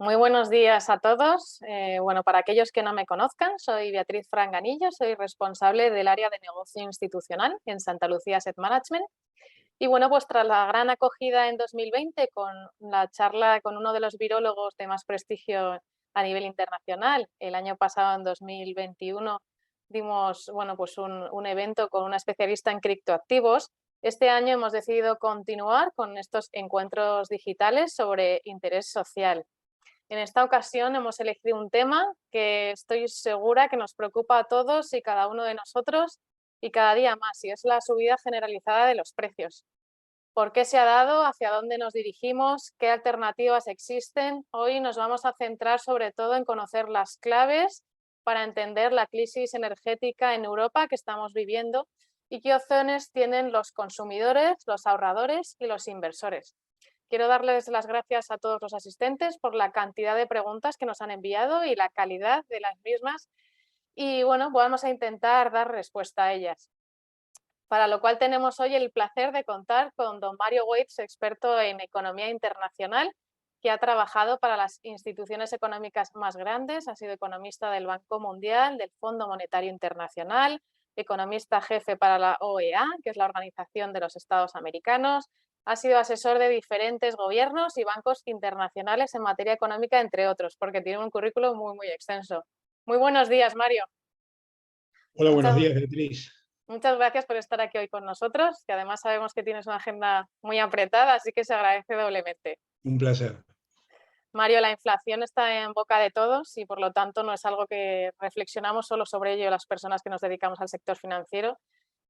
Muy buenos días a todos. Bueno, para aquellos que no me conozcan, soy Beatriz Franganillo, soy responsable del área de negocio institucional en Santa Lucía Asset Management. Y bueno, pues tras la gran acogida en 2020 con la charla con uno de los virólogos de más prestigio a nivel internacional, el año pasado, en 2021, dimos bueno, pues un evento con una especialista en criptoactivos. Este año hemos decidido continuar con estos encuentros digitales sobre interés social. En esta ocasión hemos elegido un tema que estoy segura que nos preocupa a todos y cada uno de nosotros y cada día más, y es la subida generalizada de los precios. ¿Por qué se ha dado? ¿Hacia dónde nos dirigimos? ¿Qué alternativas existen? Hoy nos vamos a centrar sobre todo en conocer las claves para entender la crisis energética en Europa que estamos viviendo y qué opciones tienen los consumidores, los ahorradores y los inversores. Quiero darles las gracias a todos los asistentes por la cantidad de preguntas que nos han enviado y la calidad de las mismas. Y bueno, vamos a intentar dar respuesta a ellas. Para lo cual tenemos hoy el placer de contar con don Mario Waits, experto en economía internacional, que ha trabajado para las instituciones económicas más grandes, ha sido economista del Banco Mundial, del Fondo Monetario Internacional, economista jefe para la OEA, que es la Organización de los Estados Americanos, ha sido asesor de diferentes gobiernos y bancos internacionales en materia económica, entre otros, porque tiene un currículum muy extenso. Muy buenos días, Mario. Hola, buenos Muchas, días, Beatriz. Muchas gracias por estar aquí hoy con nosotros, que además sabemos que tienes una agenda muy apretada, así que se agradece doblemente. Un placer. Mario, la inflación está en boca de todos y por lo tanto no es algo que reflexionamos solo sobre ello las personas que nos dedicamos al sector financiero,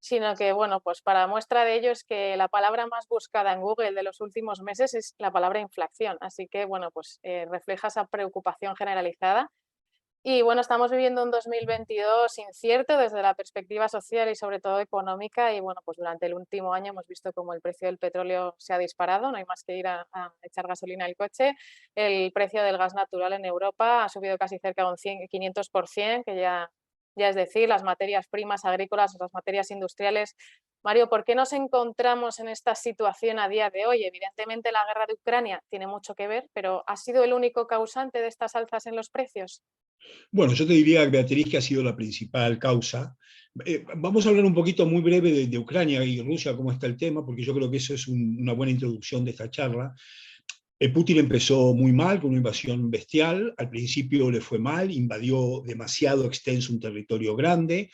sino que, bueno, pues para muestra de ello es que la palabra más buscada en Google de los últimos meses es la palabra inflación. Así que, bueno, pues refleja esa preocupación generalizada. Y bueno, estamos viviendo un 2022 incierto desde la perspectiva social y sobre todo económica. Y bueno, pues durante el último año hemos visto cómo el precio del petróleo se ha disparado, no hay más que ir a echar gasolina al coche. El precio del gas natural en Europa ha subido casi cerca de un 500%, que ya es decir, las materias primas agrícolas, las materias industriales. Mario, ¿por qué nos encontramos en esta situación a día de hoy? Evidentemente la guerra de Ucrania tiene mucho que ver, pero ¿ha sido el único causante de estas alzas en los precios? Bueno, yo te diría, Beatriz, que ha sido la principal causa. Vamos a hablar un poquito muy breve de Ucrania y Rusia, cómo está el tema, porque yo creo que eso es una buena introducción de esta charla. Putin empezó muy mal, con una invasión bestial. Al principio le fue mal, invadió demasiado extenso un territorio grande,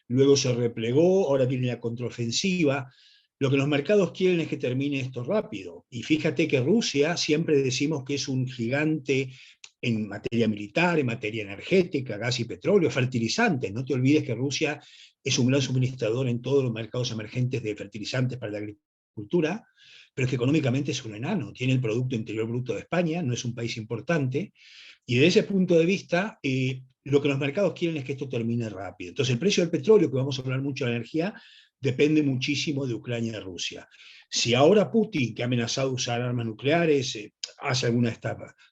luego se replegó, ahora viene la contraofensiva. Lo que los mercados quieren es que termine esto rápido. Y fíjate que Rusia, siempre decimos que es un gigante en materia militar, en materia energética, gas y petróleo, fertilizantes. No te olvides que Rusia es un gran suministrador en todos los mercados emergentes de fertilizantes para la agricultura, pero es que económicamente es un enano. Tiene el Producto Interior Bruto de España, no es un país importante, y desde ese punto de vista, lo que los mercados quieren es que esto termine rápido. Entonces, el precio del petróleo, que vamos a hablar mucho de la energía, depende muchísimo de Ucrania y Rusia. Si ahora Putin, que ha amenazado usar armas nucleares, hace algunas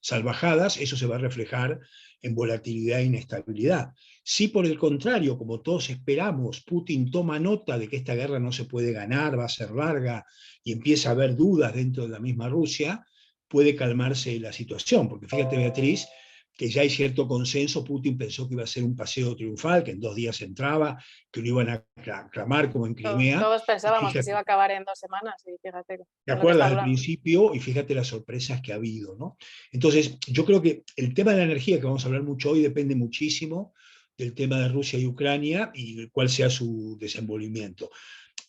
salvajadas, eso se va a reflejar en volatilidad e inestabilidad. Si por el contrario, como todos esperamos, Putin toma nota de que esta guerra no se puede ganar, va a ser larga, y empieza a haber dudas dentro de la misma Rusia, puede calmarse la situación. Porque fíjate, Beatriz, que ya hay cierto consenso. Putin pensó que iba a ser un paseo triunfal, que en 2 días entraba, que lo iban a aclamar como en Crimea. Todos Y pensábamos que se iba fíjate, a acabar en 2 semanas y fíjate ¿te de lo que está acuerdas del hablando. principio? Y fíjate las sorpresas que ha habido, ¿no? Entonces, yo creo que el tema de la energía, que vamos a hablar mucho hoy, depende muchísimo del tema de Rusia y Ucrania y cuál sea su desenvolvimiento.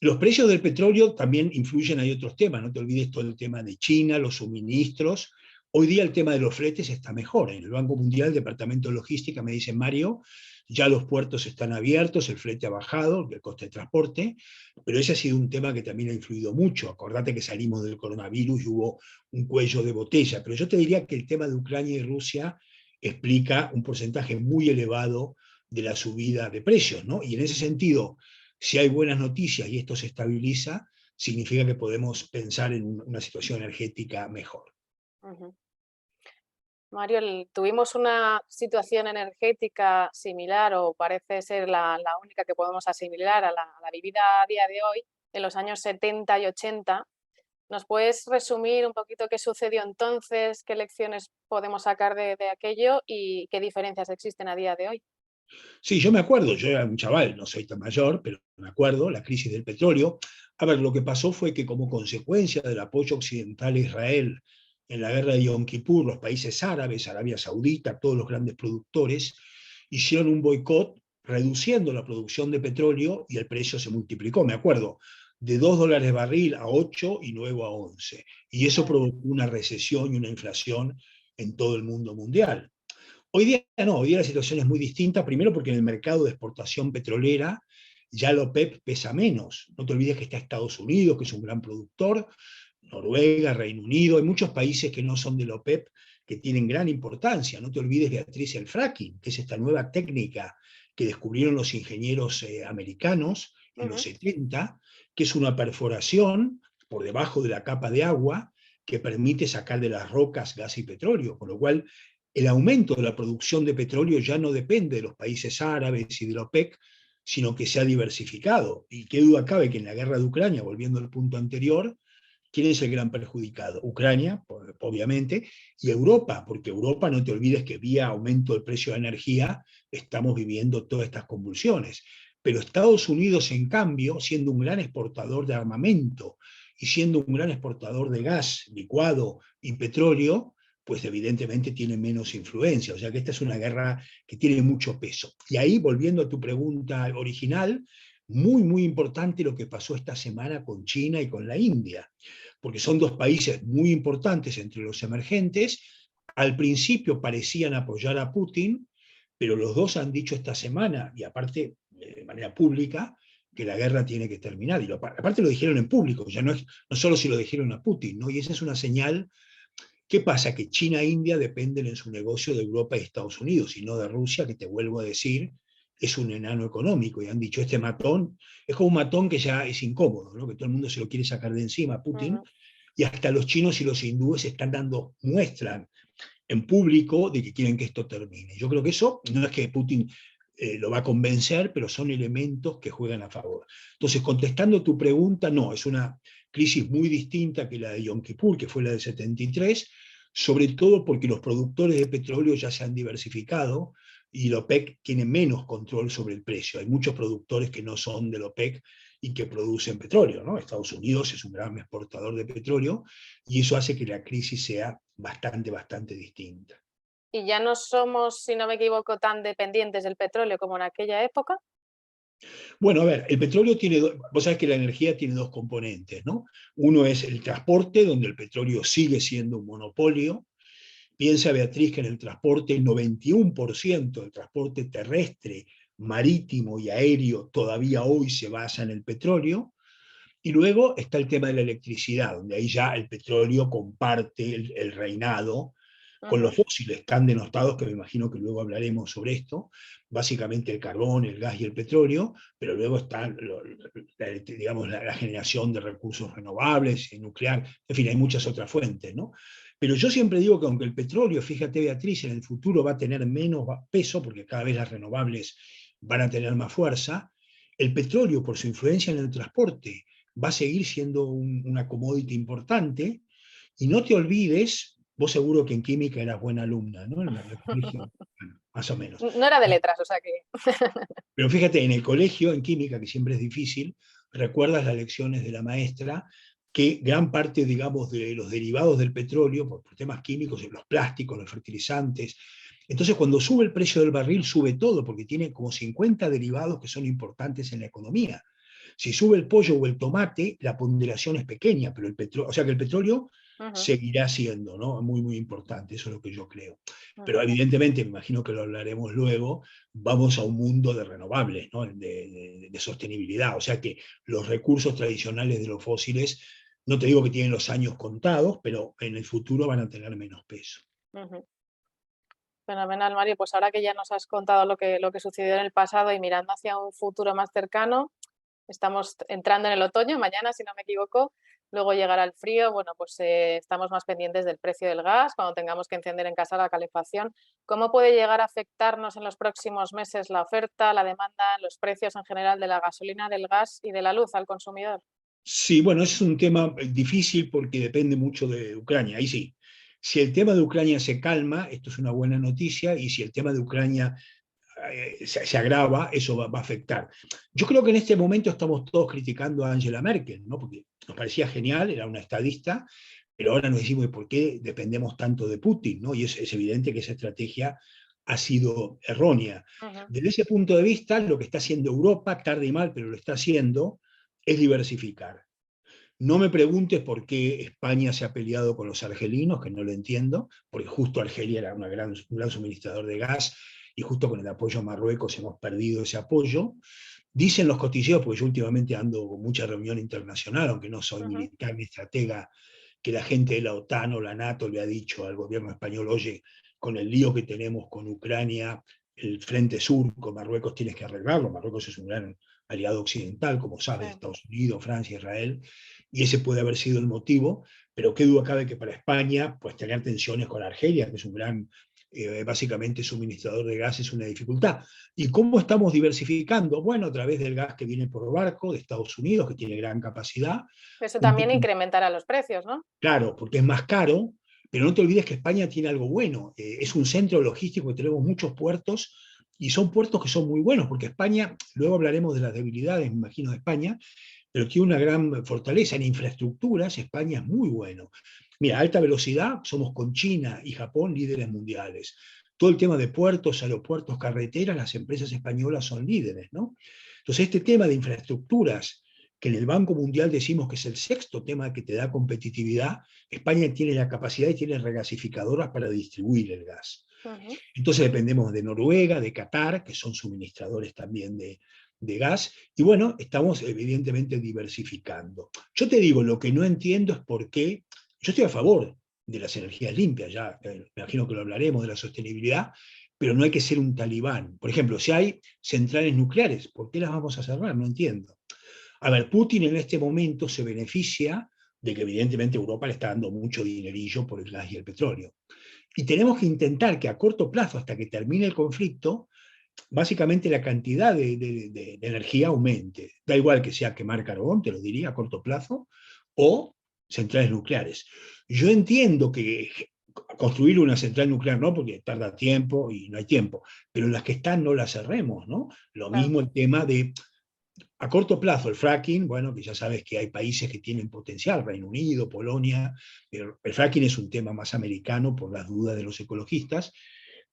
Los precios del petróleo también influyen, hay otros temas, no te olvides todo el tema de China, los suministros. Hoy día el tema de los fletes está mejor. En el Banco Mundial, el Departamento de Logística, me dice Mario, ya los puertos están abiertos, el flete ha bajado, el coste de transporte, pero ese ha sido un tema que también ha influido mucho. Acordate que salimos del coronavirus y hubo un cuello de botella, pero yo te diría que el tema de Ucrania y Rusia explica un porcentaje muy elevado de la subida de precios, ¿no? Y en ese sentido, si hay buenas noticias y esto se estabiliza, significa que podemos pensar en una situación energética mejor. Ujú. Mario, tuvimos una situación energética similar o parece ser la única que podemos asimilar a la vivida a día de hoy en los años 70 y 80, ¿Nos puedes resumir un poquito qué sucedió entonces, qué lecciones podemos sacar de aquello y qué diferencias existen a día de hoy? Sí, yo me acuerdo, yo era un chaval, no soy tan mayor, pero me acuerdo, la crisis del petróleo. A ver, lo que pasó fue que como consecuencia del apoyo occidental a Israel en la guerra de Yom Kippur, los países árabes, Arabia Saudita, todos los grandes productores, hicieron un boicot reduciendo la producción de petróleo y el precio se multiplicó, me acuerdo, de $2 barril a 8 y luego a 11. Y eso Mm, provocó una recesión y una inflación en todo el mundo mundial. Hoy día no, hoy día la situación es muy distinta, primero porque en el mercado de exportación petrolera ya la OPEP pesa menos. No te olvides que está Estados Unidos, que es un gran productor, Noruega, Reino Unido, hay muchos países que no son de la OPEP que tienen gran importancia. No te olvides, Beatriz, el fracking, que es esta nueva técnica que descubrieron los ingenieros americanos en los ujú. 70, que es una perforación por debajo de la capa de agua que permite sacar de las rocas gas y petróleo, con lo cual el aumento de la producción de petróleo ya no depende de los países árabes y de la OPEC, sino que se ha diversificado. Y qué duda cabe que en la guerra de Ucrania, volviendo al punto anterior, ¿quién es el gran perjudicado? Ucrania, obviamente, y Europa, porque Europa, no te olvides que vía aumento del precio de la energía estamos viviendo todas estas convulsiones. Pero Estados Unidos, en cambio, siendo un gran exportador de armamento y siendo un gran exportador de gas licuado y petróleo, pues evidentemente tiene menos influencia. O sea que esta es una guerra que tiene mucho peso. Y ahí, volviendo a tu pregunta original, muy, muy importante lo que pasó esta semana con China y con la India, porque son dos países muy importantes entre los emergentes. Al principio parecían apoyar a Putin, pero los dos han dicho esta semana, y aparte de manera pública, que la guerra tiene que terminar. Y aparte lo dijeron en público, ya no, es, no solo si lo dijeron a Putin, ¿no? Y esa es una señal. ¿Qué pasa? Que China e India dependen en su negocio de Europa y Estados Unidos, y no de Rusia, que te vuelvo a decir, es un enano económico. Y han dicho, este matón, es como un matón que ya es incómodo, ¿no? Que todo el mundo se lo quiere sacar de encima, Putin, Ujú. y hasta los chinos y los hindúes están dando muestras en público de que quieren que esto termine. Yo creo que eso no es que Putin lo va a convencer, pero son elementos que juegan a favor. Entonces, contestando tu pregunta, no, es una crisis muy distinta que la de Yom Kippur, que fue la del 73, sobre todo porque los productores de petróleo ya se han diversificado y la OPEC tiene menos control sobre el precio. Hay muchos productores que no son de la OPEC y que producen petróleo, ¿no? Estados Unidos es un gran exportador de petróleo y eso hace que la crisis sea bastante, bastante distinta. Y ya no somos, si no me equivoco, tan dependientes del petróleo como en aquella época. Bueno, a ver, el petróleo tiene, vos sabés que la energía tiene dos componentes, ¿no? Uno es el transporte, donde el petróleo sigue siendo un monopolio. Piensa, Beatriz, que en el transporte el 91% del transporte terrestre, marítimo y aéreo todavía hoy se basa en el petróleo. Y luego está el tema de la electricidad, donde ahí ya el petróleo comparte el reinado con los Ujú. fósiles tan denostados, que me imagino que luego hablaremos sobre esto, básicamente el carbón, el gas y el petróleo, pero luego está, digamos, la generación de recursos renovables, nuclear, en fin, hay muchas otras fuentes, ¿no? Pero yo siempre digo que aunque el petróleo, fíjate Beatriz, en el futuro va a tener menos peso, porque cada vez las renovables van a tener más fuerza, el petróleo, por su influencia en el transporte, va a seguir siendo una commodity importante. Y no te olvides, vos seguro que en química eras buena alumna, ¿no? En el colegio, bueno, más o menos. No era de letras, o sea que Pero fíjate, en el colegio, en química, que siempre es difícil, recuerdas las lecciones de la maestra, que gran parte, digamos, de los derivados del petróleo, por temas químicos, los plásticos, los fertilizantes, entonces cuando sube el precio del barril, sube todo, porque tiene como 50 derivados que son importantes en la economía. Si sube el pollo o el tomate, la ponderación es pequeña, pero el petróleo, o sea que el petróleo ujú, seguirá siendo, ¿no? Muy, muy importante, eso es lo que yo creo. Pero ujú. evidentemente, me imagino que lo hablaremos luego, vamos a un mundo de renovables, ¿no? De sostenibilidad, o sea que los recursos tradicionales de los fósiles, no te digo que tienen los años contados, pero en el futuro van a tener menos peso. Ujú. Fenomenal, Mario. Pues ahora que ya nos has contado lo que sucedió en el pasado y mirando hacia un futuro más cercano, estamos entrando en el otoño, mañana, si no me equivoco. Luego llegará el frío. Bueno, pues estamos más pendientes del precio del gas, cuando tengamos que encender en casa la calefacción. ¿Cómo puede llegar a afectarnos en los próximos meses la oferta, la demanda, los precios en general de la gasolina, del gas y de la luz al consumidor? Sí, bueno, es un tema difícil porque depende mucho de Ucrania, ahí sí. Si el tema de Ucrania se calma, esto es una buena noticia, y si el tema de Ucrania se agrava, eso va a afectar. Yo creo que en este momento estamos todos criticando a Angela Merkel, ¿no? Porque nos parecía genial, era una estadista, pero ahora nos decimos por qué dependemos tanto de Putin, ¿no? Y es evidente que esa estrategia ha sido errónea. Ujú. Desde ese punto de vista, lo que está haciendo Europa, tarde y mal, pero lo está haciendo, es diversificar. No me preguntes por qué España se ha peleado con los argelinos, que no lo entiendo, porque justo Argelia era un gran suministrador de gas y justo con el apoyo a Marruecos hemos perdido ese apoyo. Dicen los cotilleos, porque yo últimamente ando con mucha reunión internacional, aunque no soy Ujú. militar ni estratega, que la gente de la OTAN o la NATO le ha dicho al gobierno español, oye, con el lío que tenemos con Ucrania, el frente sur con Marruecos tienes que arreglarlo. Marruecos es un gran aliado occidental, como Sí. sabes, Estados Unidos, Francia, Israel, y ese puede haber sido el motivo, pero qué duda cabe que para España, pues tener tensiones con Argelia, que es un gran, básicamente suministrador de gas, es una dificultad. ¿Y cómo estamos diversificando? Bueno, a través del gas que viene por barco de Estados Unidos, que tiene gran capacidad, Eso un también poco incrementará los precios, ¿no? claro, porque es más caro, pero no te olvides que España tiene algo bueno. Es un centro logístico, tenemos muchos puertos y son puertos que son muy buenos, porque España, luego hablaremos de las debilidades, me imagino, de España, pero tiene una gran fortaleza en infraestructuras. España es muy bueno. Mira, alta velocidad, somos con China y Japón líderes mundiales. Todo el tema de puertos, aeropuertos, carreteras, las empresas españolas son líderes, ¿no? Entonces, este tema de infraestructuras, que en el Banco Mundial decimos que es el sexto tema que te da competitividad, España tiene la capacidad y tiene regasificadoras para distribuir el gas. Ujú. Entonces dependemos de Noruega, de Qatar, que son suministradores también de gas, y bueno, estamos evidentemente diversificando. Yo te digo, lo que no entiendo es por qué, yo estoy a favor de las energías limpias, ya me imagino que lo hablaremos de la sostenibilidad, pero no hay que ser un talibán. Por ejemplo, si hay centrales nucleares, ¿por qué las vamos a cerrar? No entiendo. A ver, Putin en este momento se beneficia de que evidentemente Europa le está dando mucho dinerillo por el gas y el petróleo. Y tenemos que intentar que a corto plazo, hasta que termine el conflicto, básicamente la cantidad de energía aumente. Da igual que sea quemar carbón, te lo diría, a corto plazo, o centrales nucleares. Yo entiendo que construir una central nuclear no, porque tarda tiempo y no hay tiempo, pero las que están no las cerremos, ¿no? Lo Claro. mismo el tema de a corto plazo, el fracking, bueno, que ya sabes que hay países que tienen potencial, Reino Unido, Polonia, pero el fracking es un tema más americano por las dudas de los ecologistas,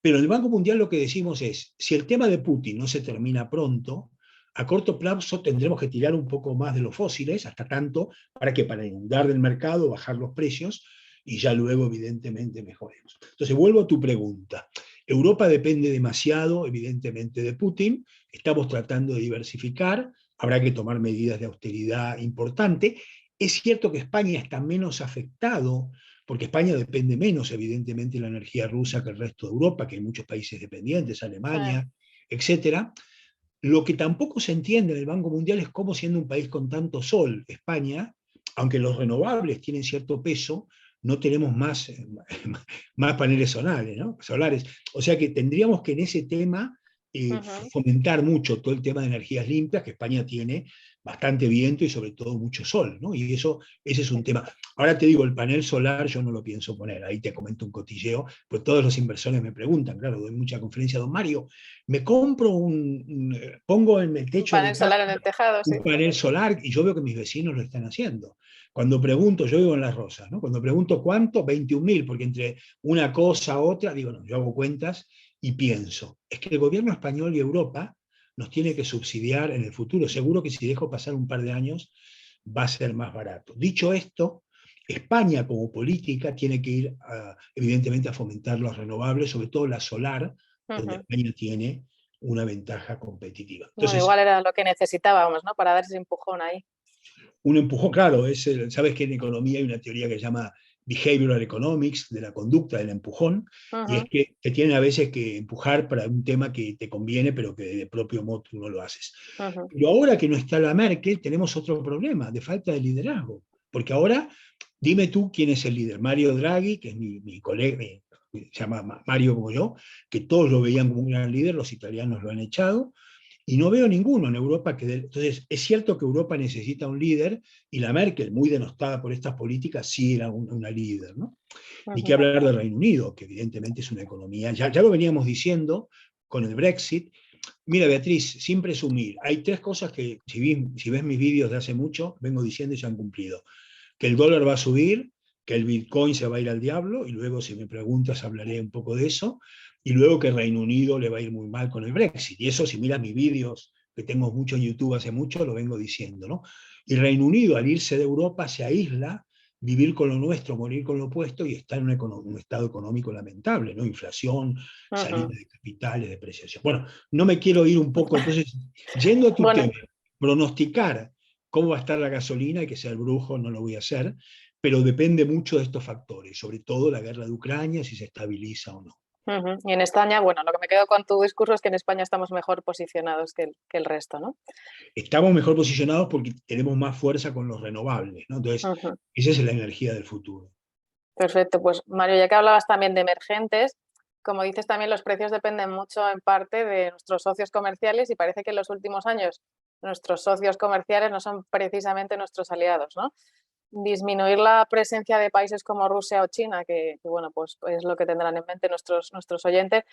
pero en el Banco Mundial lo que decimos es, si el tema de Putin no se termina pronto, a corto plazo tendremos que tirar un poco más de los fósiles, hasta tanto, para inundar del mercado, bajar los precios, y ya luego evidentemente mejoremos. Entonces vuelvo a tu pregunta. Europa depende demasiado, evidentemente, de Putin, estamos tratando de diversificar, habrá que tomar medidas de austeridad importante. Es cierto que España está menos afectado, porque España depende menos, evidentemente, de la energía rusa que el resto de Europa, que hay muchos países dependientes, Sí. Alemania, etcétera. Lo que tampoco se entiende en el Banco Mundial es cómo, siendo un país con tanto sol, España, aunque los renovables tienen cierto peso, no tenemos más, más paneles solares, ¿no? Solares. O sea que tendríamos que en ese tema Ujú. fomentar mucho todo el tema de energías limpias, que España tiene bastante viento y sobre todo mucho sol, ¿no? Y eso, ese es un tema. Ahora te digo, el panel solar yo no lo pienso poner, ahí te comento un cotilleo, pues todos los inversores me preguntan, claro, doy mucha conferencia, don Mario, me compro pongo en el Un techo de mi panel casa solar en el tejado, sí. un panel solar y yo veo que mis vecinos lo están haciendo. Cuando pregunto, yo vivo en Las Rosas, ¿no? Cuando pregunto cuánto, 21.000, porque entre una cosa otra, digo, no, yo hago cuentas y pienso, es que el gobierno español y Europa nos tiene que subsidiar en el futuro. Seguro que si dejo pasar un par de años va a ser más barato. Dicho esto, España como política tiene que ir, evidentemente, a fomentar los renovables, sobre todo la solar, donde Ujú. España tiene una ventaja competitiva. Bueno, Entonces, igual era lo que necesitábamos, ¿no? Para dar ese empujón ahí. un empujón, claro, sabes que en economía hay una teoría que se llama behavioral economics, de la conducta del empujón, y es Ujú. que te tienen a veces que empujar para un tema que te conviene, pero que de propio modo tú no lo haces. Ujú. Pero ahora que no está la Merkel, tenemos otro problema de falta de liderazgo, porque ahora, dime tú quién es el líder. Mario Draghi, que es mi colega, se llama Mario como yo, que todos lo veían como un gran líder, los italianos lo han echado, y no veo ninguno en Europa entonces, es cierto que Europa necesita un líder, y la Merkel, muy denostada por estas políticas, sí era una líder, ¿no? Ni qué hablar del Reino Unido, que evidentemente es una economía, ya lo veníamos diciendo con el Brexit. Mira, Beatriz, sin presumir, hay tres cosas que, si ves mis vídeos de hace mucho, vengo diciendo y se han cumplido. Que el dólar va a subir, que el Bitcoin se va a ir al diablo, y luego si me preguntas hablaré un poco de eso, y luego que Reino Unido le va a ir muy mal con el Brexit. Y eso, si miras mis vídeos, que tengo mucho en YouTube hace mucho, lo vengo diciendo, ¿no? Y Reino Unido, al irse de Europa, se aísla, vivir con lo nuestro, morir con lo opuesto, y está en un estado económico lamentable, ¿no? Inflación, salida de capitales, depreciación. Bueno, no me quiero ir un poco, entonces, yendo a tu Bueno, tema, pronosticar cómo va a estar la gasolina, hay que ser brujo, no lo voy a hacer, pero depende mucho de estos factores, sobre todo la guerra de Ucrania, si se estabiliza o no. y en España, bueno, lo que me quedo con tu discurso es que en España estamos mejor posicionados que el resto, ¿no? Estamos mejor posicionados porque tenemos más fuerza con los renovables, ¿no? Entonces, Ujú. esa es la energía del futuro. Perfecto, pues Mario, ya que hablabas también de emergentes, como dices también los precios dependen mucho en parte de nuestros socios comerciales y parece que en los últimos años nuestros socios comerciales no son precisamente nuestros aliados, ¿no? Disminuir la presencia de países como Rusia o China, que bueno, pues es lo que tendrán en mente nuestros oyentes,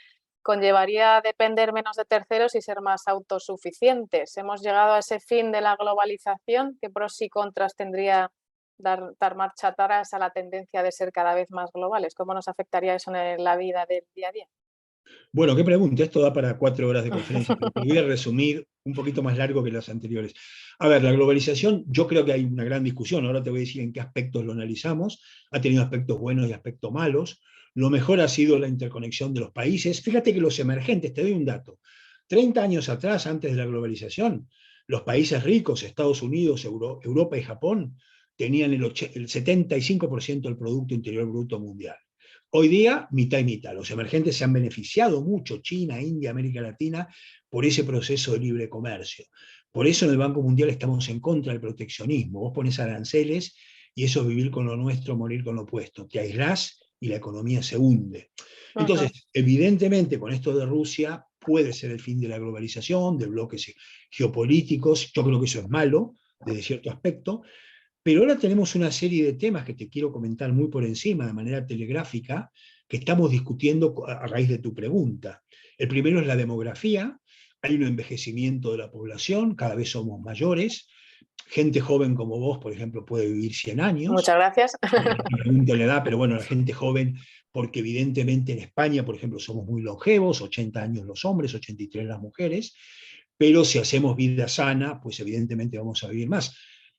conllevaría depender menos de terceros y ser más autosuficientes. Hemos llegado a ese fin de la globalización. ¿Qué pros y contras tendría dar marcha atrás a la tendencia de ser cada vez más globales? ¿Cómo nos afectaría eso en la vida del día a día? Bueno, qué pregunta, esto da para 4 horas de conferencia, pero te voy a resumir un poquito más largo que las anteriores. A ver, la globalización, yo creo que hay una gran discusión, ahora te voy a decir en qué aspectos lo analizamos, ha tenido aspectos buenos y aspectos malos. Lo mejor ha sido la interconexión de los países. Fíjate que los emergentes, te doy un dato, 30 años atrás, antes de la globalización, los países ricos, Estados Unidos, Europa y Japón, tenían el 75% del Producto Interior Bruto Mundial. Hoy día, mitad y mitad. Los emergentes se han beneficiado mucho, China, India, América Latina, por ese proceso de libre comercio. Por eso en el Banco Mundial estamos en contra del proteccionismo. Vos pones aranceles y eso es vivir con lo nuestro, morir con lo opuesto. Te aislás y la economía se hunde. Ujú. Entonces, evidentemente, con esto de Rusia puede ser el fin de la globalización, de bloques geopolíticos. Yo creo que eso es malo, desde cierto aspecto, pero ahora tenemos una serie de temas que te quiero comentar muy por encima, de manera telegráfica, que estamos discutiendo a raíz de tu pregunta. El primero es la demografía. Hay un envejecimiento de la población, cada vez somos mayores. Gente joven como vos, por ejemplo, puede vivir 100 Muchas años. gracias. Me pregunto la edad, pero bueno, la gente joven, porque evidentemente en España, por ejemplo, somos muy longevos, 80 años los hombres, 83 las mujeres, pero si hacemos vida sana, pues evidentemente vamos a vivir más.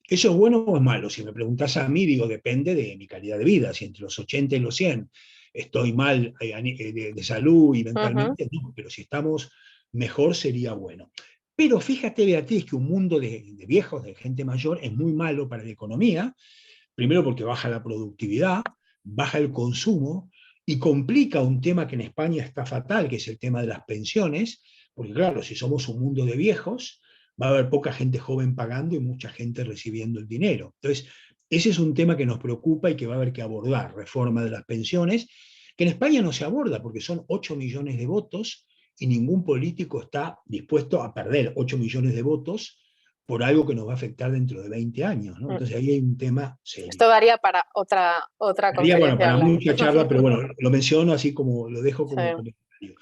¿Eso es bueno o es malo? Si me preguntas a mí, digo, depende de mi calidad de vida. Si entre los 80 y los 100 estoy mal de salud y Ujú. mentalmente, no, pero si estamos mejor sería bueno. Pero fíjate, Beatriz, que un mundo de viejos, de gente mayor, es muy malo para la economía, primero porque baja la productividad, baja el consumo y complica un tema que en España está fatal, que es el tema de las pensiones, porque claro, si somos un mundo de viejos, va a haber poca gente joven pagando y mucha gente recibiendo el dinero. Entonces, ese es un tema que nos preocupa y que va a haber que abordar, reforma de las pensiones, que en España no se aborda porque son 8 millones de votos y ningún político está dispuesto a perder 8 millones de votos por algo que nos va a afectar dentro de 20 años, ¿no? Entonces ahí hay un tema Esto serio. daría para otra Daría, bueno, conferencia para hablar. mucha charla, pero bueno, lo menciono así como lo dejo Sí. como comentario.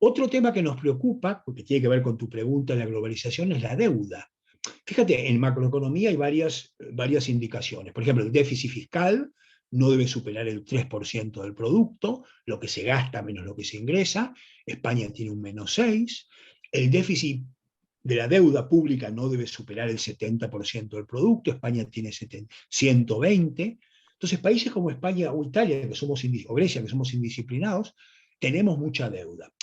Otro tema que nos preocupa, porque tiene que ver con tu pregunta de la globalización, es la deuda. Fíjate, en macroeconomía hay varias indicaciones. Por ejemplo, el déficit fiscal no debe superar el 3% del producto, lo que se gasta menos lo que se ingresa. España tiene un -6. El déficit de la deuda pública no debe superar el 70% del producto. España tiene 120. Entonces, países como España o Italia, o Grecia, que somos indisciplinados, tenemos mucha deuda.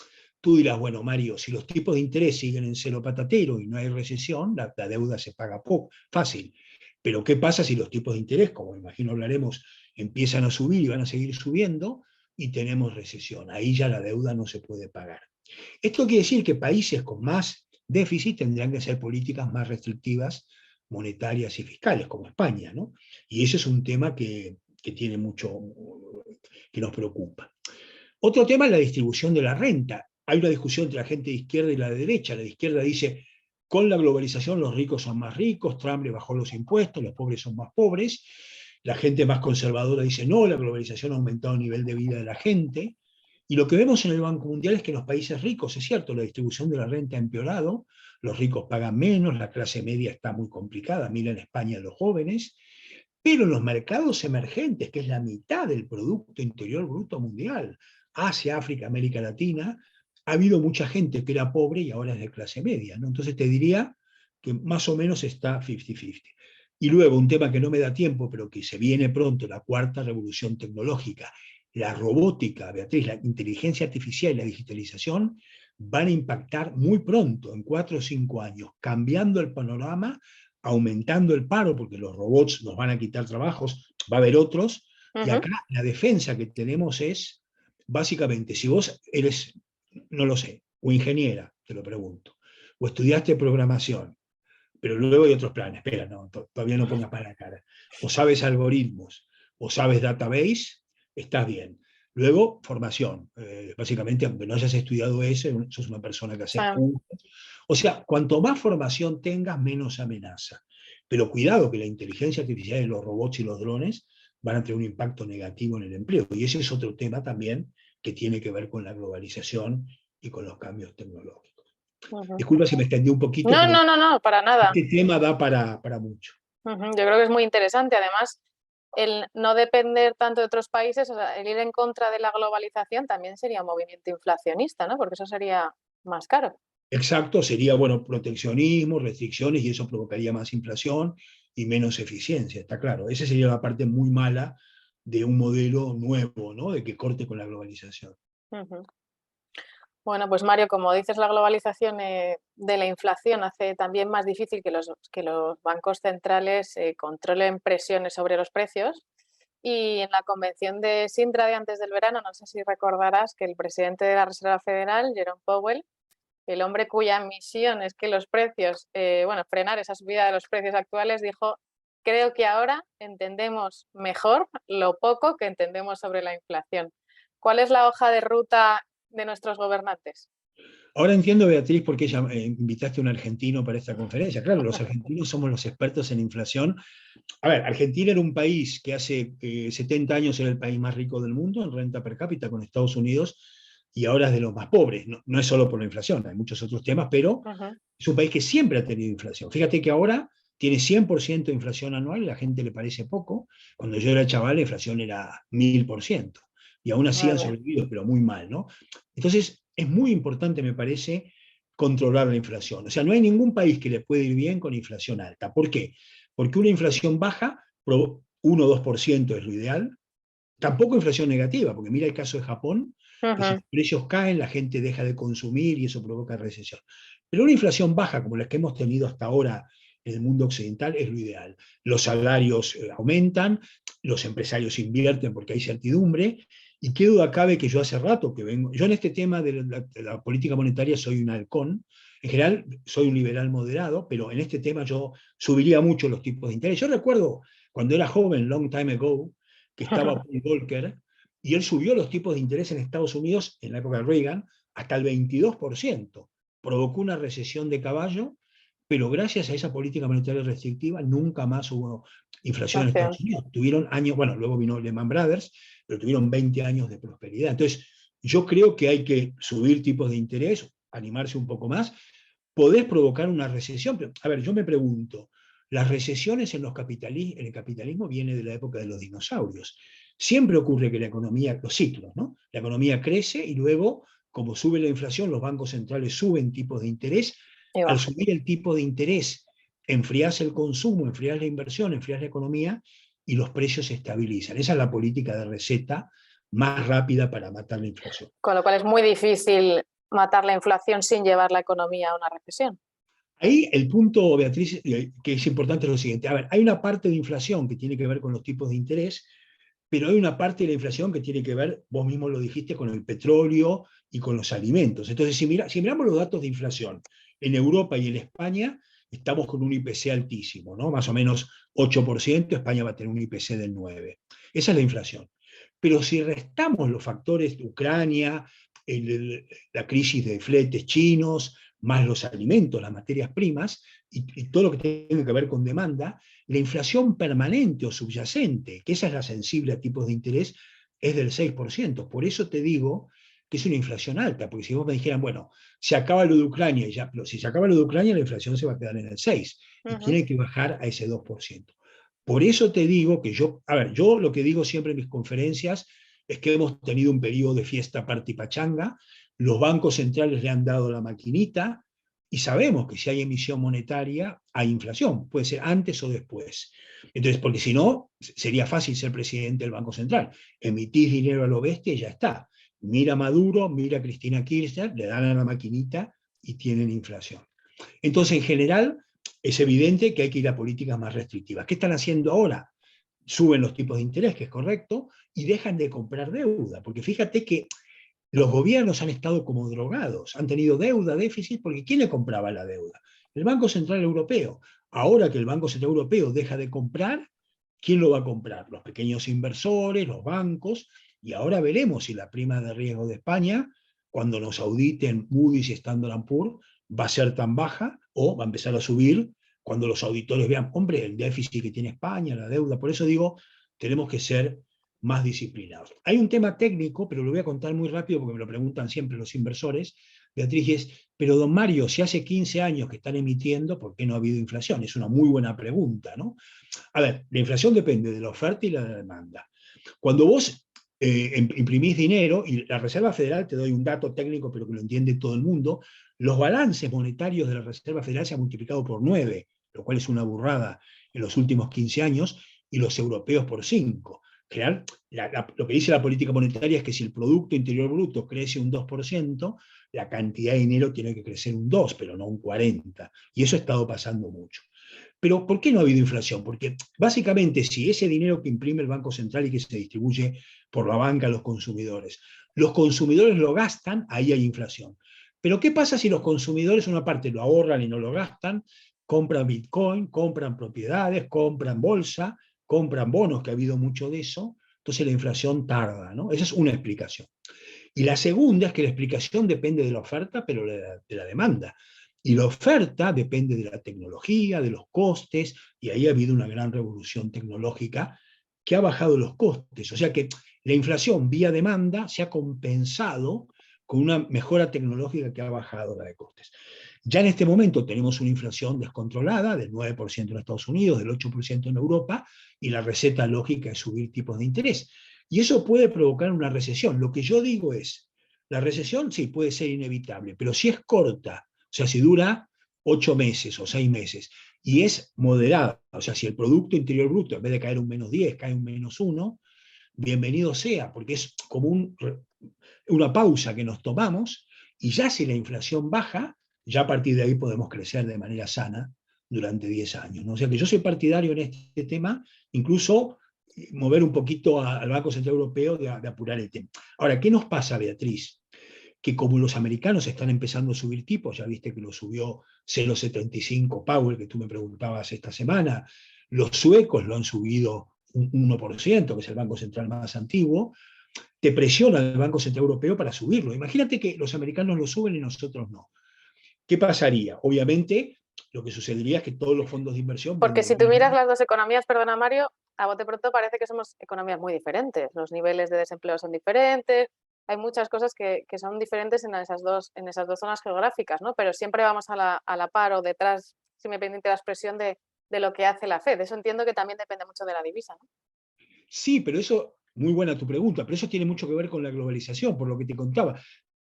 Tú dirás, bueno, Mario, si los tipos de interés siguen en cero patatero y no hay recesión, la deuda se paga poco, fácil. Pero ¿qué pasa si los tipos de interés, como imagino hablaremos, empiezan a subir y van a seguir subiendo y tenemos recesión? Ahí ya la deuda no se puede pagar. Esto quiere decir que países con más déficit tendrán que hacer políticas más restrictivas, monetarias y fiscales, como España, ¿no? Y ese es un tema que tiene mucho, que nos preocupa. Otro tema es la distribución de la renta. hay una discusión entre la gente de izquierda y la de derecha. La de izquierda dice, con la globalización los ricos son más ricos, Trump le bajó los impuestos, los pobres son más pobres. La gente más conservadora dice, no, la globalización ha aumentado el nivel de vida de la gente. Y lo que vemos en el Banco Mundial es que en los países ricos, es cierto, la distribución de la renta ha empeorado, los ricos pagan menos, la clase media está muy complicada, mira en España los jóvenes, pero en los mercados emergentes, que es la mitad del Producto Interior Bruto Mundial, Asia, África, América Latina, ha habido mucha gente que era pobre y ahora es de clase media, ¿no? Entonces te diría que más o menos está 50-50. Y luego un tema que no me da tiempo, pero que se viene pronto, la cuarta revolución tecnológica, la robótica, Beatriz, la inteligencia artificial y la digitalización van a impactar muy pronto, en 4 o 5 años, cambiando el panorama, aumentando el paro, porque los robots nos van a quitar trabajos, va a haber otros, y acá la defensa que tenemos es, básicamente, si vos eres, no lo sé, o ingeniera, te lo pregunto, o estudiaste programación, pero luego hay otros planes, espera, no, todavía no pongas para la cara, o sabes algoritmos, o sabes database, estás bien. Luego, formación. Básicamente, aunque no hayas estudiado eso, sos una persona que hace cursos. O sea, cuanto más formación tengas, menos amenaza. Pero cuidado que la inteligencia artificial y los robots y los drones van a tener un impacto negativo en el empleo. Y ese es otro tema también que tiene que ver con la globalización y con los cambios tecnológicos. Disculpa si me extendí un poquito, No, pero no, no, no, para nada. este tema da para mucho. Yo creo que es muy interesante. Además, el no depender tanto de otros países, o sea, el ir en contra de la globalización también sería un movimiento inflacionista, ¿no? Porque eso sería más caro. Exacto, sería, bueno, proteccionismo, restricciones, y eso provocaría más inflación y menos eficiencia, está claro. Esa sería la parte muy mala de un modelo nuevo, ¿no? De que corte con la globalización. Bueno, pues Mario, como dices, la globalización de la inflación hace también más difícil que los bancos centrales controlen presiones sobre los precios. Y en la convención de Sintra de antes del verano, no sé si recordarás que el presidente de la Reserva Federal, Jerome Powell, el hombre cuya misión es que los precios, frenar esa subida de los precios actuales, dijo, creo que ahora entendemos mejor lo poco que entendemos sobre la inflación. ¿Cuál es la hoja de ruta de nuestros gobernantes? Ahora entiendo, Beatriz, por qué invitaste a un argentino para esta conferencia. Claro, los argentinos somos los expertos en inflación. A ver, Argentina era un país que hace 70 años era el país más rico del mundo en renta per cápita con Estados Unidos, y ahora es de los más pobres. No, no es solo por la inflación, hay muchos otros temas, pero es un país que siempre ha tenido inflación. Fíjate que ahora tiene 100% de inflación anual, y a la gente le parece poco. Cuando yo era chaval, la inflación era 1000%, y aún así han sobrevivido, pero muy mal, ¿no? Entonces, es muy importante, me parece, controlar la inflación. O sea, no hay ningún país que le pueda ir bien con inflación alta. ¿Por qué? Porque una inflación baja, 1 o 2% es lo ideal. Tampoco inflación negativa, porque mira el caso de Japón, que si los precios caen, la gente deja de consumir y eso provoca recesión. Pero una inflación baja, como la que hemos tenido hasta ahora en el mundo occidental, es lo ideal. Los salarios aumentan, los empresarios invierten porque hay certidumbre, y qué duda cabe que yo hace rato que vengo, yo en este tema de la política monetaria soy un halcón. En general soy un liberal moderado, pero en este tema yo subiría mucho los tipos de interés. Yo recuerdo cuando era joven, long time ago, que estaba Paul Volcker, y él subió los tipos de interés en Estados Unidos, en la época de Reagan, hasta el 22%. Provocó una recesión de caballo, pero gracias a esa política monetaria restrictiva nunca más hubo inflación en Estados Unidos. Tuvieron años, bueno, luego vino Lehman Brothers, pero tuvieron 20 años de prosperidad. Entonces, yo creo que hay que subir tipos de interés, animarse un poco más. Podés provocar una recesión, pero, a ver, yo me pregunto, las recesiones en el capitalismo vienen de la época de los dinosaurios. Siempre ocurre que la economía, los ciclos, ¿no? La economía crece y luego, como sube la inflación, los bancos centrales suben tipos de interés. Al subir el tipo de interés, enfriás el consumo, enfriás la inversión, enfriás la economía y los precios se estabilizan. Esa es la política de receta más rápida para matar la inflación. Con lo cual es muy difícil matar la inflación sin llevar la economía a una recesión. Ahí el punto, Beatriz, que es importante es lo siguiente. A ver, hay una parte de inflación que tiene que ver con los tipos de interés, pero hay una parte de la inflación que tiene que ver, vos mismo lo dijiste, con el petróleo y con los alimentos. Entonces, si miramos los datos de inflación en Europa y en España, estamos con un IPC altísimo, ¿no? Más o menos 8%, España va a tener un IPC del 9%. Esa es la inflación. Pero si restamos los factores de Ucrania, la crisis de fletes chinos, más los alimentos, las materias primas, y todo lo que tenga que ver con demanda, la inflación permanente o subyacente, que esa es la sensible a tipos de interés, es del 6%. Por eso te digo que es una inflación alta, porque si vos me dijeran, bueno, se acaba lo de Ucrania, ya, pero si se acaba lo de Ucrania, la inflación se va a quedar en el 6%, y tiene que bajar a ese 2%. Por eso te digo que yo lo que digo siempre en mis conferencias es que hemos tenido un periodo de fiesta, party, pachanga, los bancos centrales le han dado la maquinita, y sabemos que si hay emisión monetaria, hay inflación, puede ser antes o después. Entonces, porque si no, sería fácil ser presidente del Banco Central. Emitís dinero a lo bestia y ya está. Mira Maduro, mira Cristina Kirchner, le dan a la maquinita y tienen inflación. Entonces, en general, es evidente que hay que ir a políticas más restrictivas. ¿Qué están haciendo ahora? Suben los tipos de interés, que es correcto, y dejan de comprar deuda, porque fíjate que los gobiernos han estado como drogados, han tenido deuda, déficit, porque ¿quién le compraba la deuda? El Banco Central Europeo. Ahora que el Banco Central Europeo deja de comprar, ¿quién lo va a comprar? Los pequeños inversores, los bancos, y ahora veremos si la prima de riesgo de España, cuando nos auditen Moody's y Standard & Poor's, va a ser tan baja o va a empezar a subir cuando los auditores vean, hombre, el déficit que tiene España, la deuda. Por eso digo, tenemos que ser más disciplinados. Hay un tema técnico, pero lo voy a contar muy rápido porque me lo preguntan siempre los inversores, Beatriz, es, pero don Mario, si hace 15 años que están emitiendo, ¿por qué no ha habido inflación? Es una muy buena pregunta, ¿no? A ver, la inflación depende de la oferta y la demanda. Cuando vos imprimís dinero, y la Reserva Federal, te doy un dato técnico, pero que lo entiende todo el mundo, los balances monetarios de la Reserva Federal se han multiplicado por 9, lo cual es una burrada en los últimos 15 años, y los europeos por 5. General, lo que dice la política monetaria es que si el Producto Interior Bruto crece un 2%, la cantidad de dinero tiene que crecer un 2, pero no un 40. Y eso ha estado pasando mucho. Pero ¿por qué no ha habido inflación? Porque básicamente si ese dinero que imprime el Banco Central y que se distribuye por la banca a los consumidores lo gastan, ahí hay inflación. Pero ¿qué pasa si los consumidores una parte lo ahorran y no lo gastan? Compran Bitcoin, compran propiedades, compran bolsa, compran bonos, que ha habido mucho de eso, entonces la inflación tarda, ¿no? Esa es una explicación. Y la segunda es que la explicación depende de la oferta, pero de la demanda. Y la oferta depende de la tecnología, de los costes, y ahí ha habido una gran revolución tecnológica que ha bajado los costes. O sea que la inflación vía demanda se ha compensado con una mejora tecnológica que ha bajado la de costes. Ya en este momento tenemos una inflación descontrolada del 9% en Estados Unidos, del 8% en Europa, y la receta lógica es subir tipos de interés. Y eso puede provocar una recesión. Lo que yo digo es, la recesión sí puede ser inevitable, pero si es corta, o sea, si dura 8 meses o 6 meses, y es moderada, o sea, si el Producto Interior Bruto, en vez de caer un -10, cae un -1, bienvenido sea, porque es como una pausa que nos tomamos, y ya si la inflación baja, ya a partir de ahí podemos crecer de manera sana durante 10 años, ¿no? O sea que yo soy partidario en este tema, incluso mover un poquito al Banco Central Europeo de apurar el tema. Ahora, ¿qué nos pasa, Beatriz? Que como los americanos están empezando a subir tipos, ya viste que lo subió 0,75 Powell, que tú me preguntabas esta semana, los suecos lo han subido un 1%, que es el Banco Central más antiguo, te presiona el Banco Central Europeo para subirlo. Imagínate que los americanos lo suben y nosotros no. ¿Qué pasaría? Obviamente, lo que sucedería es que todos los fondos de inversión Porque si tú venderían. miras las dos economías, perdona Mario, a bote pronto parece que somos economías muy diferentes. Los niveles de desempleo son diferentes, hay muchas cosas que son diferentes en esas dos zonas geográficas, ¿no? Pero siempre vamos a la par o detrás, si me permite la expresión, de lo que hace la Fed. Eso entiendo que también depende mucho de la divisa, ¿no? Sí, pero eso, muy buena tu pregunta, pero eso tiene mucho que ver con la globalización, por lo que te contaba.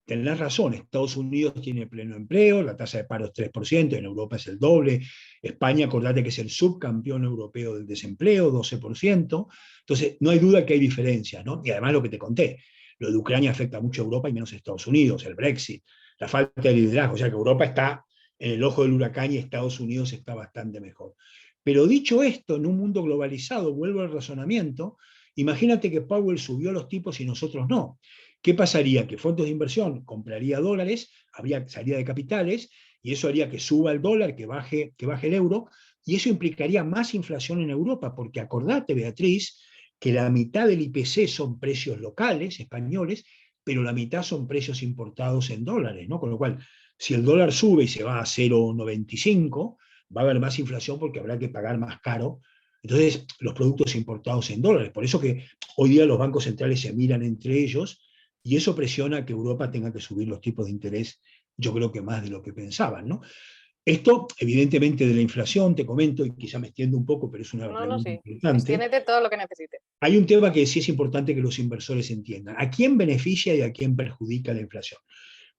Tenés razón, Estados Unidos tiene pleno empleo, la tasa de paro es 3%, en Europa es el doble, España, acordate que es el subcampeón europeo del desempleo, 12%, entonces no hay duda que hay diferencias, ¿no? Y además lo que te conté, lo de Ucrania afecta mucho a Europa y menos a Estados Unidos, el Brexit, la falta de liderazgo, o sea que Europa está en el ojo del huracán y Estados Unidos está bastante mejor. Pero dicho esto, en un mundo globalizado, vuelvo al razonamiento, imagínate que Powell subió los tipos y nosotros no. ¿Qué pasaría? Que fondos de inversión compraría dólares, habría salida de capitales, y eso haría que suba el dólar, que baje el euro, y eso implicaría más inflación en Europa, porque acordate, Beatriz, que la mitad del IPC son precios locales, españoles, pero la mitad son precios importados en dólares, ¿no? Con lo cual, si el dólar sube y se va a 0,95, va a haber más inflación porque habrá que pagar más caro. Entonces, los productos importados en dólares. Por eso que hoy día los bancos centrales se miran entre ellos y eso presiona que Europa tenga que subir los tipos de interés, yo creo que más de lo que pensaban, ¿no? Esto, evidentemente, de la inflación, te comento, y quizá me extiendo un poco, pero es una No, no, pregunta sí. importante. Extiéndete todo lo que necesites. Hay un tema que sí es importante que los inversores entiendan. ¿A quién beneficia y a quién perjudica la inflación?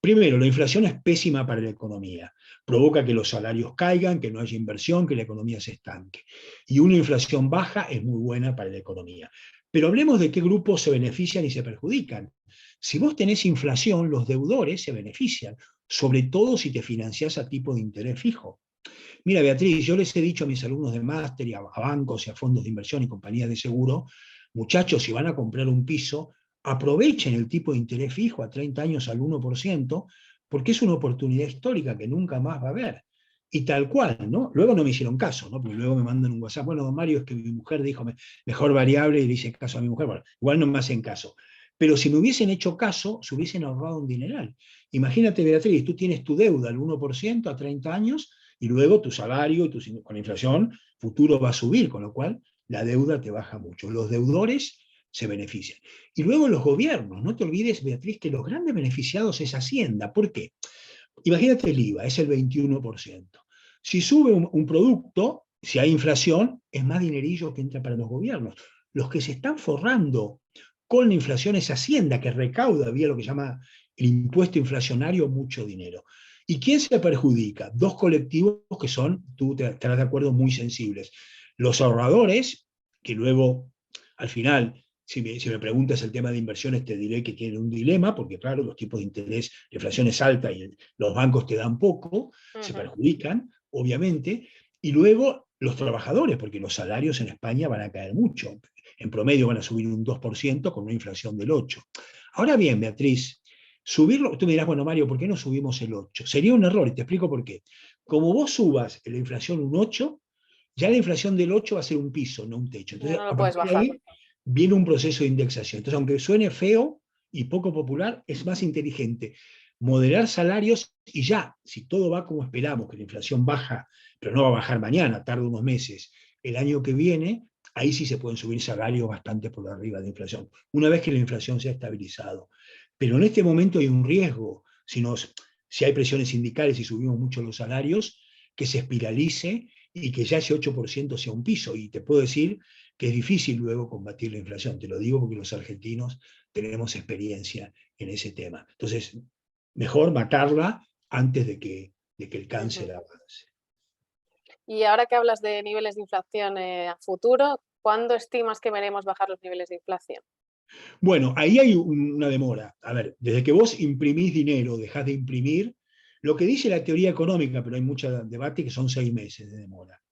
Primero, la inflación es pésima para la economía. Provoca que los salarios caigan, que no haya inversión, que la economía se estanque. Y una inflación baja es muy buena para la economía. Pero hablemos de qué grupos se benefician y se perjudican. Si vos tenés inflación, los deudores se benefician, sobre todo si te financiás a tipo de interés fijo. Mira, Beatriz, yo les he dicho a mis alumnos de máster y a bancos y a fondos de inversión y compañías de seguro, muchachos, si van a comprar un piso, aprovechen el tipo de interés fijo a 30 años al 1%, porque es una oportunidad histórica que nunca más va a haber. Y tal cual, ¿no? Luego no me hicieron caso, ¿no? Porque luego me mandan un WhatsApp, bueno, don Mario, es que mi mujer dijo mejor variable y le hice caso a mi mujer. Bueno, igual no me hacen caso. Pero si me hubiesen hecho caso, se hubiesen ahorrado un dineral. Imagínate, Beatriz, tú tienes tu deuda al 1% a 30 años y luego tu salario, con la inflación, futuro va a subir, con lo cual la deuda te baja mucho. Los deudores se benefician. Y luego los gobiernos, no te olvides, Beatriz, que los grandes beneficiados es Hacienda. ¿Por qué? Imagínate el IVA, es el 21%. Si sube un producto, si hay inflación, es más dinerillo que entra para los gobiernos. Los que se están forrando con la inflación es Hacienda, que recauda vía lo que se llama el impuesto inflacionario mucho dinero. ¿Y quién se perjudica? Dos colectivos que son, tú estarás de acuerdo, muy sensibles. Los ahorradores, que luego, al final, si me preguntas el tema de inversiones, te diré que tienen un dilema, porque claro, los tipos de interés, la inflación es alta y los bancos te dan poco, se perjudican, obviamente, y luego los trabajadores, porque los salarios en España van a caer mucho. En promedio van a subir un 2% con una inflación del 8%. Ahora bien, Beatriz, subirlo, tú me dirás, bueno, Mario, ¿por qué no subimos el 8%? Sería un error, y te explico por qué. Como vos subas la inflación un 8%, ya la inflación del 8 va a ser un piso, no un techo. Ya Entonces, no lo a puedes partir de bajar. ahí viene un proceso de indexación. Entonces, aunque suene feo y poco popular, es más inteligente moderar salarios y ya, si todo va como esperamos, que la inflación baja, pero no va a bajar mañana, tarda unos meses, el año que viene, ahí sí se pueden subir salarios bastante por arriba de la inflación, una vez que la inflación se ha estabilizado. Pero en este momento hay un riesgo, si hay presiones sindicales y subimos mucho los salarios, que se espiralice y que ya ese 8% sea un piso. Y te puedo decir que es difícil luego combatir la inflación. Te lo digo porque los argentinos tenemos experiencia en ese tema. Entonces, mejor matarla antes de que el cáncer avance. Y ahora que hablas de niveles de inflación a futuro, ¿cuándo estimas que veremos bajar los niveles de inflación? Bueno, ahí hay una demora. A ver, desde que vos imprimís dinero, dejás de imprimir, lo que dice la teoría económica, pero hay mucho debate, que son 6 meses de demora.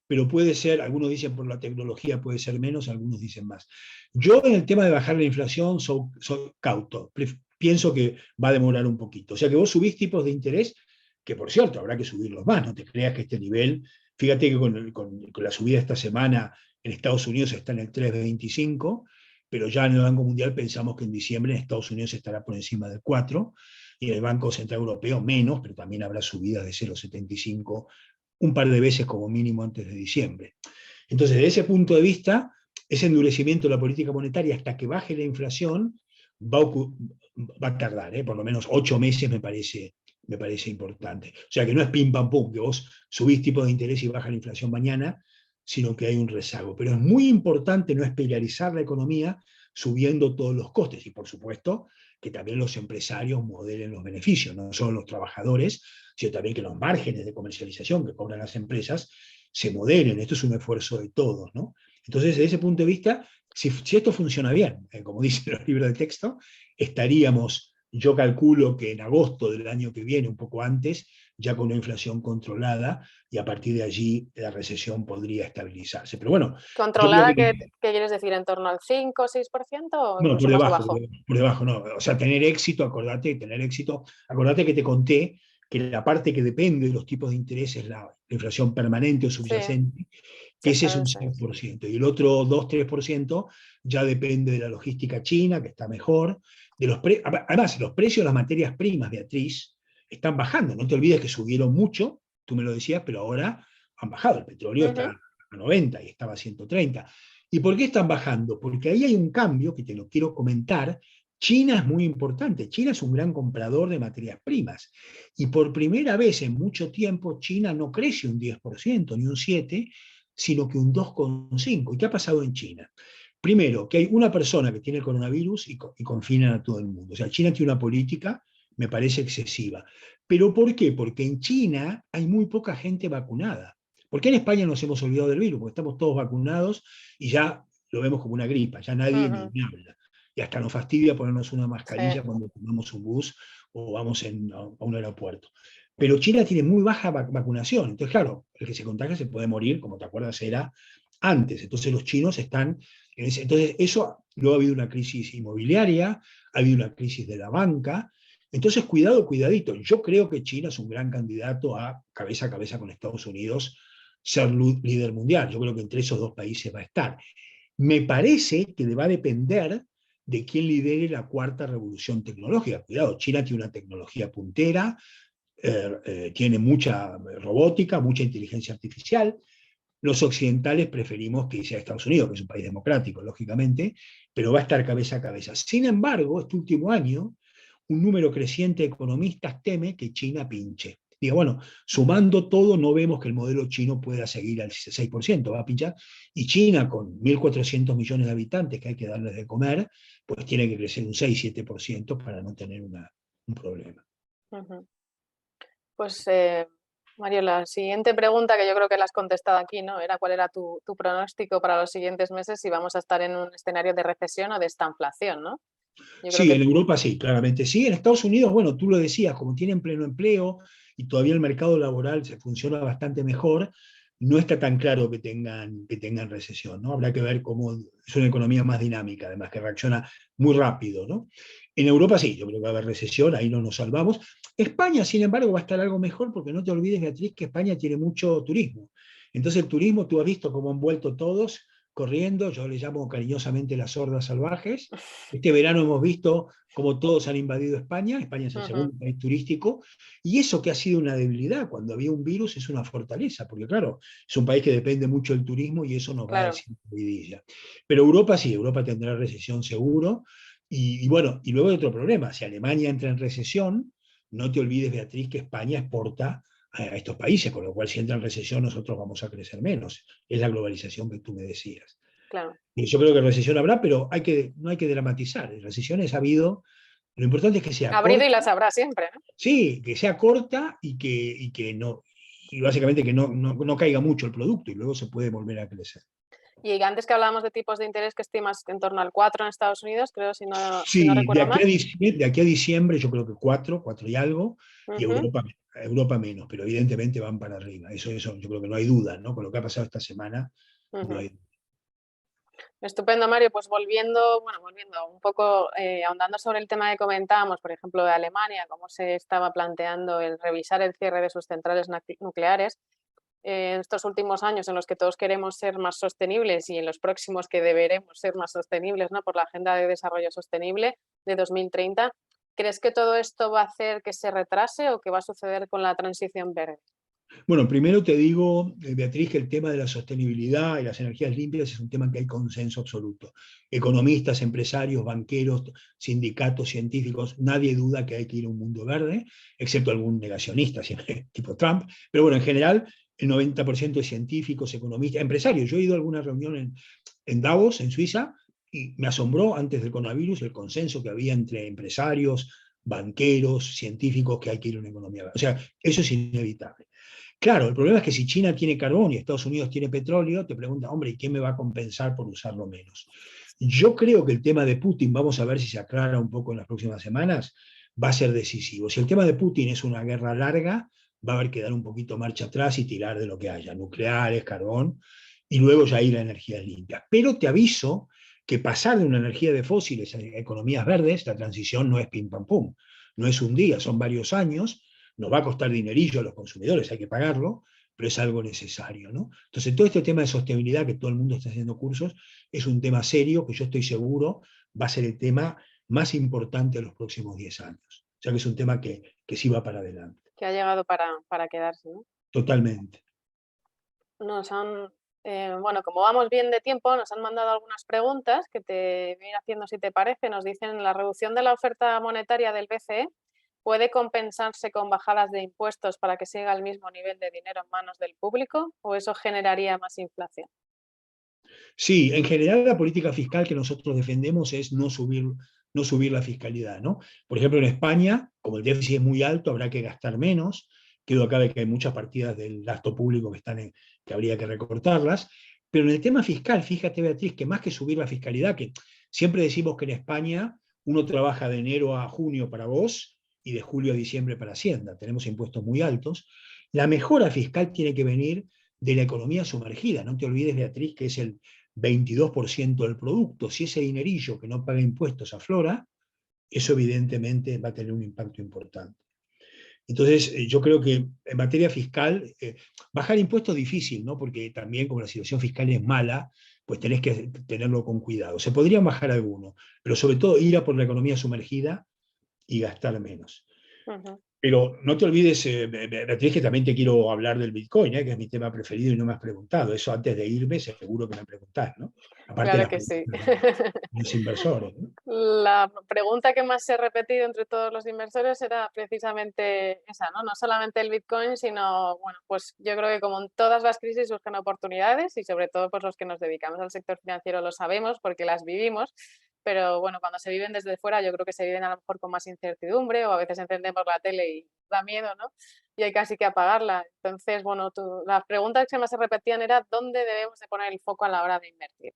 Pero puede ser, algunos dicen por la tecnología puede ser menos, algunos dicen más. Yo en el tema de bajar la inflación soy cauto, pienso que va a demorar un poquito. O sea que vos subís tipos de interés, que por cierto habrá que subirlos más, no te creas que este nivel, fíjate que con la subida esta semana en Estados Unidos está en el 3,25, pero ya en el Banco Mundial pensamos que en diciembre en Estados Unidos estará por encima del 4, y en el Banco Central Europeo menos, pero también habrá subidas de 0,75 un par de veces como mínimo antes de diciembre. Entonces, desde ese punto de vista, ese endurecimiento de la política monetaria hasta que baje la inflación va a tardar, por lo menos 8 meses me parece importante. O sea que no es pim pam pum, que vos subís tipo de interés y baja la inflación mañana, sino que hay un rezago. Pero es muy importante no espiralizar la economía subiendo todos los costes y por supuesto que también los empresarios modelen los beneficios, no solo los trabajadores, sino también que los márgenes de comercialización que cobran las empresas se modelen. Esto es un esfuerzo de todos, ¿no? Entonces, desde ese punto de vista, si esto funciona bien, como dicen los libros de texto, estaríamos, yo calculo que en agosto del año que viene, un poco antes, ya con una inflación controlada, y a partir de allí la recesión podría estabilizarse. Pero bueno, yo creo ¿Controlada que qué quieres decir? ¿En torno al 5 o 6% o bueno, incluso más abajo? por debajo no. O sea, tener éxito, acordate que te conté que la parte que depende de los tipos de interés es la inflación permanente o Sí, subyacente, sí, que ese es está un eso es. 6%. Y el otro 2-3% ya depende de la logística china, que está mejor, Además, los precios de las materias primas, Beatriz, están bajando. No te olvides que subieron mucho, tú me lo decías, pero ahora han bajado. El petróleo está a 90 y estaba a 130. ¿Y por qué están bajando? Porque ahí hay un cambio que te lo quiero comentar. China es muy importante. China es un gran comprador de materias primas. Y por primera vez en mucho tiempo, China no crece un 10% ni un 7%, sino que un 2,5%. ¿Y qué ha pasado en China? Primero, que hay una persona que tiene el coronavirus y confinan a todo el mundo. O sea, China tiene una política, me parece excesiva. ¿Pero por qué? Porque en China hay muy poca gente vacunada. ¿Por qué en España nos hemos olvidado del virus? Porque estamos todos vacunados y ya lo vemos como una gripa, ya nadie ni habla. Y hasta nos fastidia ponernos una mascarilla Sí. cuando tomamos un bus o vamos a un aeropuerto. Pero China tiene muy baja vacunación. Entonces, claro, el que se contagia se puede morir, como te acuerdas, era antes. Entonces los chinos están entonces, eso, luego ha habido una crisis inmobiliaria, ha habido una crisis de la banca. Entonces, cuidado, cuidadito. Yo creo que China es un gran candidato a cabeza con Estados Unidos ser líder mundial. Yo creo que entre esos dos países va a estar. Me parece que va a depender de quién lidere la cuarta revolución tecnológica. Cuidado, China tiene una tecnología puntera, tiene mucha robótica, mucha inteligencia artificial. Los occidentales preferimos que sea Estados Unidos, que es un país democrático, lógicamente, pero va a estar cabeza a cabeza. Sin embargo, este último año, un número creciente de economistas teme que China pinche. Digo, bueno, sumando todo, no vemos que el modelo chino pueda seguir al 6%, va a pinchar. Y China, con 1.400 millones de habitantes que hay que darles de comer, pues tiene que crecer un 6-7% para no tener un problema. Pues, Mario, la siguiente pregunta, que yo creo que la has contestado aquí, ¿no? Era cuál era tu pronóstico para los siguientes meses, si vamos a estar en un escenario de recesión o de estanflación, ¿no? Yo creo Sí, que en Europa sí, claramente sí. En Estados Unidos, bueno, tú lo decías, como tienen pleno empleo y todavía el mercado laboral se funciona bastante mejor, no está tan claro que tengan recesión, ¿no? Habrá que ver cómo es una economía más dinámica, además que reacciona muy rápido, ¿no? En Europa sí, yo creo que va a haber recesión, ahí no nos salvamos. España, sin embargo, va a estar algo mejor porque no te olvides, Beatriz, que España tiene mucho turismo. Entonces el turismo, tú has visto cómo han vuelto todos corriendo, yo le llamo cariñosamente las hordas salvajes. Este verano hemos visto cómo todos han invadido España. España es el segundo país turístico. Y eso que ha sido una debilidad cuando había un virus es una fortaleza, porque claro, es un país que depende mucho del turismo y eso nos va a claro. decir vidilla. Pero Europa sí, Europa tendrá recesión seguro. Y bueno, y luego hay otro problema. Si Alemania entra en recesión, no te olvides, Beatriz, que España exporta a estos países, con lo cual si entra en recesión nosotros vamos a crecer menos. Es la globalización que tú me decías. Claro. Y yo creo que recesión habrá, pero no hay que dramatizar. Recesiones ha habido. Lo importante es que sea Habido y corta, las habrá siempre, ¿no? sí, que sea corta y que no, y básicamente que no caiga mucho el producto y luego se puede volver a crecer. Y antes que hablábamos de tipos de interés, que estimas en torno al 4 en Estados Unidos, creo, si no Sí, de recuerdo aquí mal. de aquí a diciembre yo creo que 4 y algo, y Ujú. Europa menos, pero evidentemente van para arriba. Eso yo creo que no hay duda, ¿no? Con lo que ha pasado esta semana, no Ujú. hay. Estupendo, Mario. Pues volviendo un poco, ahondando sobre el tema que comentábamos, por ejemplo, de Alemania, cómo se estaba planteando el revisar el cierre de sus centrales nucleares. En estos últimos años en los que todos queremos ser más sostenibles y en los próximos que deberemos ser más sostenibles, ¿no? Por la Agenda de Desarrollo Sostenible de 2030, ¿crees que todo esto va a hacer que se retrase o qué va a suceder con la transición verde? Bueno, primero te digo, Beatriz, que el tema de la sostenibilidad y las energías limpias es un tema en que hay consenso absoluto. Economistas, empresarios, banqueros, sindicatos, científicos, nadie duda que hay que ir a un mundo verde, excepto algún negacionista, siempre, tipo Trump. Pero bueno, en general, el 90% de científicos, economistas, empresarios. Yo he ido a alguna reunión en Davos, en Suiza, y me asombró antes del coronavirus el consenso que había entre empresarios, banqueros, científicos, que hay que ir a una economía verde. O sea, eso es inevitable. Claro, el problema es que si China tiene carbón y Estados Unidos tiene petróleo, te preguntan, hombre, ¿y quién me va a compensar por usarlo menos? Yo creo que el tema de Putin, vamos a ver si se aclara un poco en las próximas semanas, va a ser decisivo. Si el tema de Putin es una guerra larga, va a haber que dar un poquito marcha atrás y tirar de lo que haya, nucleares, carbón, y luego ya ir a energías limpias. Pero te aviso que pasar de una energía de fósiles a economías verdes, la transición no es pim pam pum, no es un día, son varios años, nos va a costar dinerillo a los consumidores, hay que pagarlo, pero es algo necesario, ¿no? Entonces, todo este tema de sostenibilidad, que todo el mundo está haciendo cursos, es un tema serio que yo estoy seguro va a ser el tema más importante de los próximos 10 años. O sea que es un tema que sí va para adelante. Que ha llegado para quedarse, ¿no? Totalmente. Nos han, bueno, como vamos bien de tiempo, nos han mandado algunas preguntas que te voy a ir haciendo si te parece. Nos dicen, ¿la reducción de la oferta monetaria del BCE puede compensarse con bajadas de impuestos para que siga el mismo nivel de dinero en manos del público o eso generaría más inflación? Sí, en general la política fiscal que nosotros defendemos es no subir la fiscalidad, ¿no? Por ejemplo, en España, como el déficit es muy alto, habrá que gastar menos. Quedó acá de que hay muchas partidas del gasto público que habría que recortarlas. Pero en el tema fiscal, fíjate, Beatriz, que más que subir la fiscalidad, que siempre decimos que en España uno trabaja de enero a junio para vos y de julio a diciembre para Hacienda. Tenemos impuestos muy altos. La mejora fiscal tiene que venir de la economía sumergida. No te olvides, Beatriz, que es el 22% del producto. Si ese dinerillo que no paga impuestos aflora, eso evidentemente va a tener un impacto importante. Entonces, yo creo que en materia fiscal, bajar impuestos es difícil, ¿no? Porque también como la situación fiscal es mala, pues tenés que tenerlo con cuidado. Se podrían bajar algunos, pero sobre todo ir a por la economía sumergida y gastar menos. Ujú. Pero no te olvides, Beatriz, que también te quiero hablar del Bitcoin, que es mi tema preferido y no me has preguntado. Eso antes de irme, seguro que me preguntás, ¿no? Aparte de Claro las que sí. preguntas de los inversores, ¿no? La pregunta que más se ha repetido entre todos los inversores era precisamente esa, ¿no? No solamente el Bitcoin, sino, bueno, pues yo creo que como en todas las crisis surgen oportunidades y sobre todo pues los que nos dedicamos al sector financiero lo sabemos porque las vivimos, pero bueno, cuando se viven desde fuera yo creo que se viven a lo mejor con más incertidumbre o a veces encendemos la tele y da miedo, ¿no? Y hay casi que apagarla. Entonces, bueno, las preguntas que más se repetían era ¿dónde debemos de poner el foco a la hora de invertir?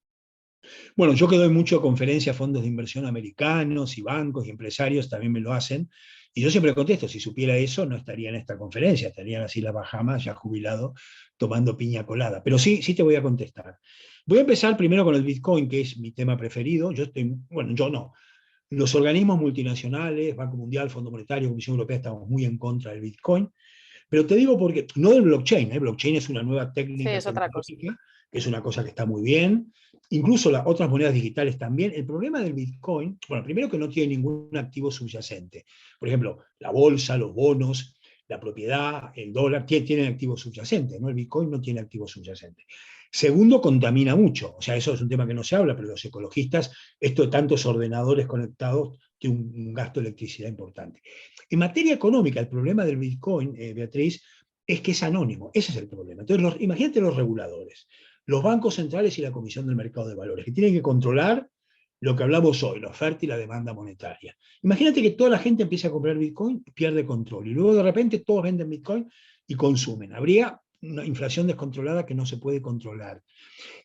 Bueno, yo que doy mucho conferencias a fondos de inversión americanos y bancos y empresarios también me lo hacen. Y yo siempre contesto, si supiera eso, no estaría en esta conferencia, estaría en las Islas Bahamas, ya jubilado, tomando piña colada. Pero sí, sí te voy a contestar. Voy a empezar primero con el Bitcoin, que es mi tema preferido. Bueno, yo no. Los organismos multinacionales, Banco Mundial, Fondo Monetario, Comisión Europea, estamos muy en contra del Bitcoin. Pero te digo porque, no del blockchain, ¿eh? Blockchain es una nueva Sí, técnica es otra cosa. tecnológica, que es una cosa que está muy bien, incluso las otras monedas digitales también. El problema del Bitcoin, bueno, primero que no tiene ningún activo subyacente. Por ejemplo, la bolsa, los bonos, la propiedad, el dólar, tienen activos subyacentes, ¿no? El Bitcoin no tiene activos subyacentes. Segundo, contamina mucho, o sea, eso es un tema que no se habla, pero los ecologistas, esto de tantos ordenadores conectados, tiene un gasto de electricidad importante. En materia económica, el problema del Bitcoin, Beatriz, es que es anónimo. Ese es el problema. Entonces, imagínate los reguladores, los bancos centrales y la Comisión del Mercado de Valores, que tienen que controlar lo que hablamos hoy, la oferta y la demanda monetaria. Imagínate que toda la gente empieza a comprar Bitcoin y pierde control. Y luego de repente todos venden Bitcoin y consumen. Habría una inflación descontrolada que no se puede controlar.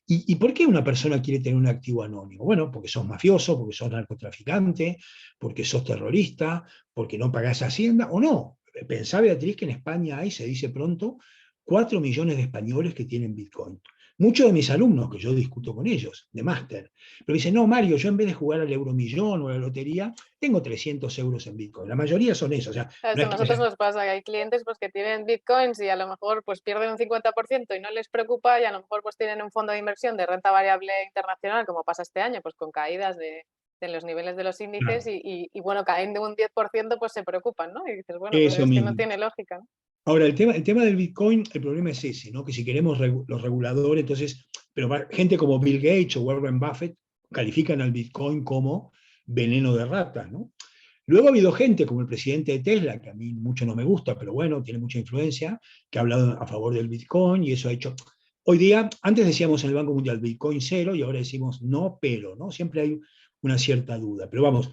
¿Y por qué una persona quiere tener un activo anónimo? Bueno, porque sos mafioso, porque sos narcotraficante, porque sos terrorista, porque no pagás Hacienda, o no. Pensá, Beatriz, que en España hay, se dice pronto, 4 millones de españoles que tienen Bitcoin. Muchos de mis alumnos, que yo discuto con ellos, de máster, pero dicen, no, Mario, yo en vez de jugar al Euromillón o a la lotería, tengo 300 euros en Bitcoin. La mayoría son esos, o sea, no Eso es a que nosotros nos pasa que hay clientes pues, que tienen bitcoins y a lo mejor pues, pierden un 50% y no les preocupa y a lo mejor pues, tienen un fondo de inversión de renta variable internacional, como pasa este año, pues con caídas de los niveles de los índices claro, y bueno, caen de un 10%, pues se preocupan, ¿no? Y dices, bueno, pues eso es que no mismo. tiene lógica, ¿no? Ahora, el tema del Bitcoin, el problema es ese, ¿no? Que si queremos los reguladores, entonces, pero gente como Bill Gates o Warren Buffett califican al Bitcoin como veneno de ratas, ¿no? Luego ha habido gente como el presidente de Tesla, que a mí mucho no me gusta, pero bueno, tiene mucha influencia, que ha hablado a favor del Bitcoin y eso ha hecho... Hoy día, antes decíamos en el Banco Mundial Bitcoin cero y ahora decimos no, pero, ¿no? Siempre hay una cierta duda. Pero vamos,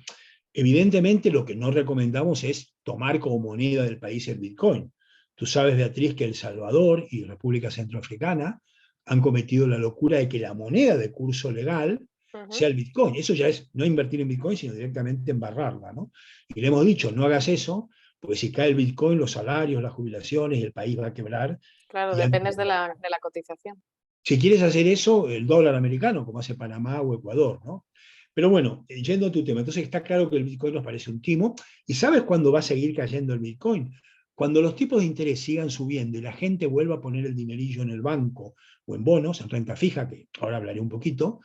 evidentemente lo que no recomendamos es tomar como moneda del país el Bitcoin. Tú sabes, Beatriz, que El Salvador y República Centroafricana han cometido la locura de que la moneda de curso legal Ujú. sea el Bitcoin. Eso ya es no invertir en Bitcoin, sino directamente embarrarla, ¿no? Y le hemos dicho, no hagas eso, porque si cae el Bitcoin, los salarios, las jubilaciones y el país va a quebrar. Claro, Y dependes de la cotización. si quieres hacer eso, el dólar americano, como hace Panamá o Ecuador, ¿no? Pero bueno, yendo a tu tema, entonces está claro que el Bitcoin nos parece un timo. ¿Y sabes cuándo va a seguir cayendo el Bitcoin? Cuando los tipos de interés sigan subiendo y la gente vuelva a poner el dinerillo en el banco o en bonos, en renta fija, que ahora hablaré un poquito,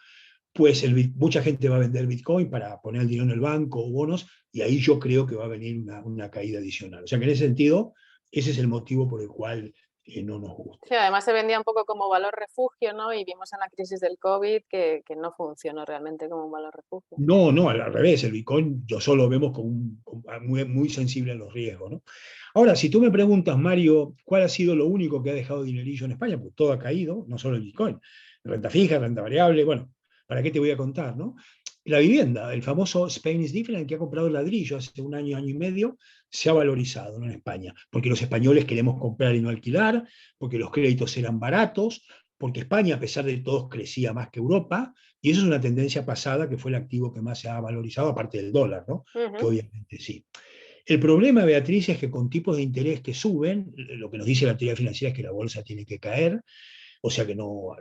pues mucha gente va a vender Bitcoin para poner el dinero en el banco o bonos, y ahí yo creo que va a venir una caída adicional. O sea que en ese sentido, ese es el motivo por el cual no nos gusta. Sí, además se vendía un poco como valor refugio, ¿no? Y vimos en la crisis del COVID que no funcionó realmente como un valor refugio. No, no, al revés, el Bitcoin yo solo vemos muy, muy sensible a los riesgos, ¿no? Ahora, si tú me preguntas, Mario, ¿cuál ha sido lo único que ha dejado dinerillo en España? Pues todo ha caído, no solo el Bitcoin. Renta fija, renta variable, bueno, ¿para qué te voy a contar, no? La vivienda, el famoso Spain is different, que ha comprado ladrillo hace un año, año y medio, se ha valorizado, ¿no? En España, porque los españoles queremos comprar y no alquilar, porque los créditos eran baratos, porque España, a pesar de todo, crecía más que Europa, y eso es una tendencia pasada, que fue el activo que más se ha valorizado, aparte del dólar, ¿no? Que obviamente sí. El problema, Beatriz, es que con tipos de interés que suben, lo que nos dice la teoría financiera es que la bolsa tiene que caer, o sea que no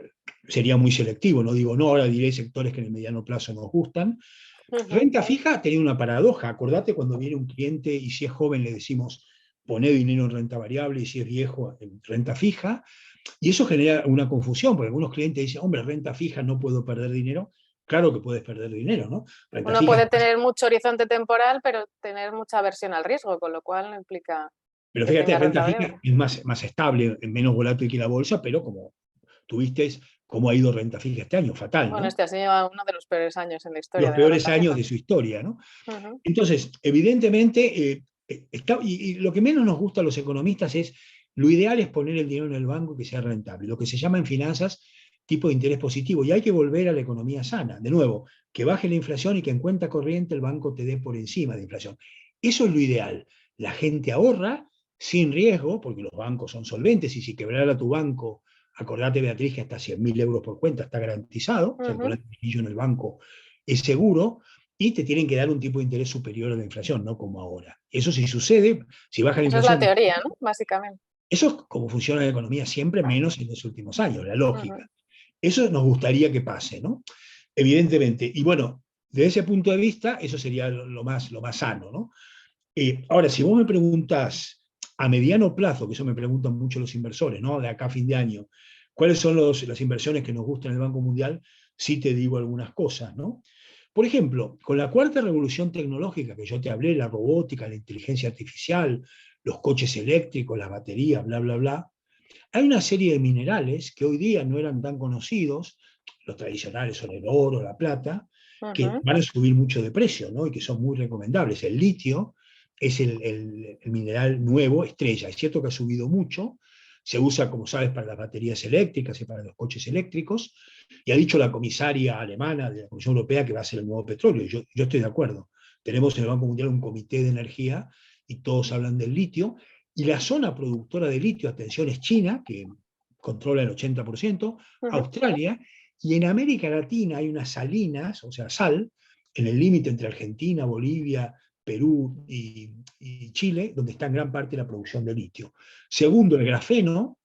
sería muy selectivo, no digo, no, ahora diré sectores que en el mediano plazo nos gustan. Renta fija tenía una paradoja, acordate cuando viene un cliente y si es joven le decimos, poné dinero en renta variable, y si es viejo en renta fija, y eso genera una confusión, porque algunos clientes dicen, hombre, renta fija, no puedo perder dinero. Claro que puedes perder dinero, ¿no? Renta Uno fija, puede tener mucho horizonte temporal, pero tener mucha aversión al riesgo, con lo cual no implica pero que fíjate, tenga renta renta fija variable. es más estable, menos volátil que la bolsa, pero como tuviste cómo ha ido renta fija este año, fatal, Bueno, ¿no? este ha sido uno de los peores años en la historia Los de la peores renta años fija. de su historia, ¿no? Entonces, evidentemente, y lo que menos nos gusta a los economistas es, lo ideal es poner el dinero en el banco que sea rentable, lo que se llama en finanzas tipo de interés positivo, y hay que volver a la economía sana. De nuevo, que baje la inflación y que en cuenta corriente el banco te dé por encima de inflación. Eso es lo ideal. La gente ahorra sin riesgo, porque los bancos son solventes, y si quebrara tu banco, acordate, Beatriz, que hasta 100.000 euros por cuenta está garantizado, o sea, poner el dinero en el banco es seguro, y te tienen que dar un tipo de interés superior a la inflación, no como ahora. Eso sí sucede, si baja la Esa es la inflación. teoría, ¿no? Básicamente. Eso es como funciona la economía siempre, menos en los últimos años, la lógica. Eso nos gustaría que pase, ¿no? Evidentemente. Y bueno, desde ese punto de vista, eso sería lo más sano, ¿no? Ahora, si vos me preguntás a mediano plazo, que eso me preguntan mucho los inversores, ¿no? De acá a fin de año, ¿cuáles son las inversiones que nos gustan en el Banco Mundial? Sí te digo algunas cosas, ¿no? Por ejemplo, con la cuarta revolución tecnológica que yo te hablé, la robótica, la inteligencia artificial, los coches eléctricos, las baterías, bla, bla, bla, hay una serie de minerales que hoy día no eran tan conocidos, los tradicionales son el oro, la plata, que van a subir mucho de precio, ¿no? Y que son muy recomendables. El litio es el mineral nuevo, estrella. Es cierto que ha subido mucho, se usa, como sabes, para las baterías eléctricas y para los coches eléctricos, y ha dicho la comisaria alemana de la Comisión Europea que va a ser el nuevo petróleo. Yo estoy de acuerdo. Tenemos en el Banco Mundial un comité de energía y todos hablan del litio, y la zona productora de litio, atención, es China, que controla el 80%, Australia, y en América Latina hay unas salinas, o sea, sal, en el límite entre Argentina, Bolivia, Perú y Chile, donde está en gran parte la producción de litio. Segundo, el grafeno,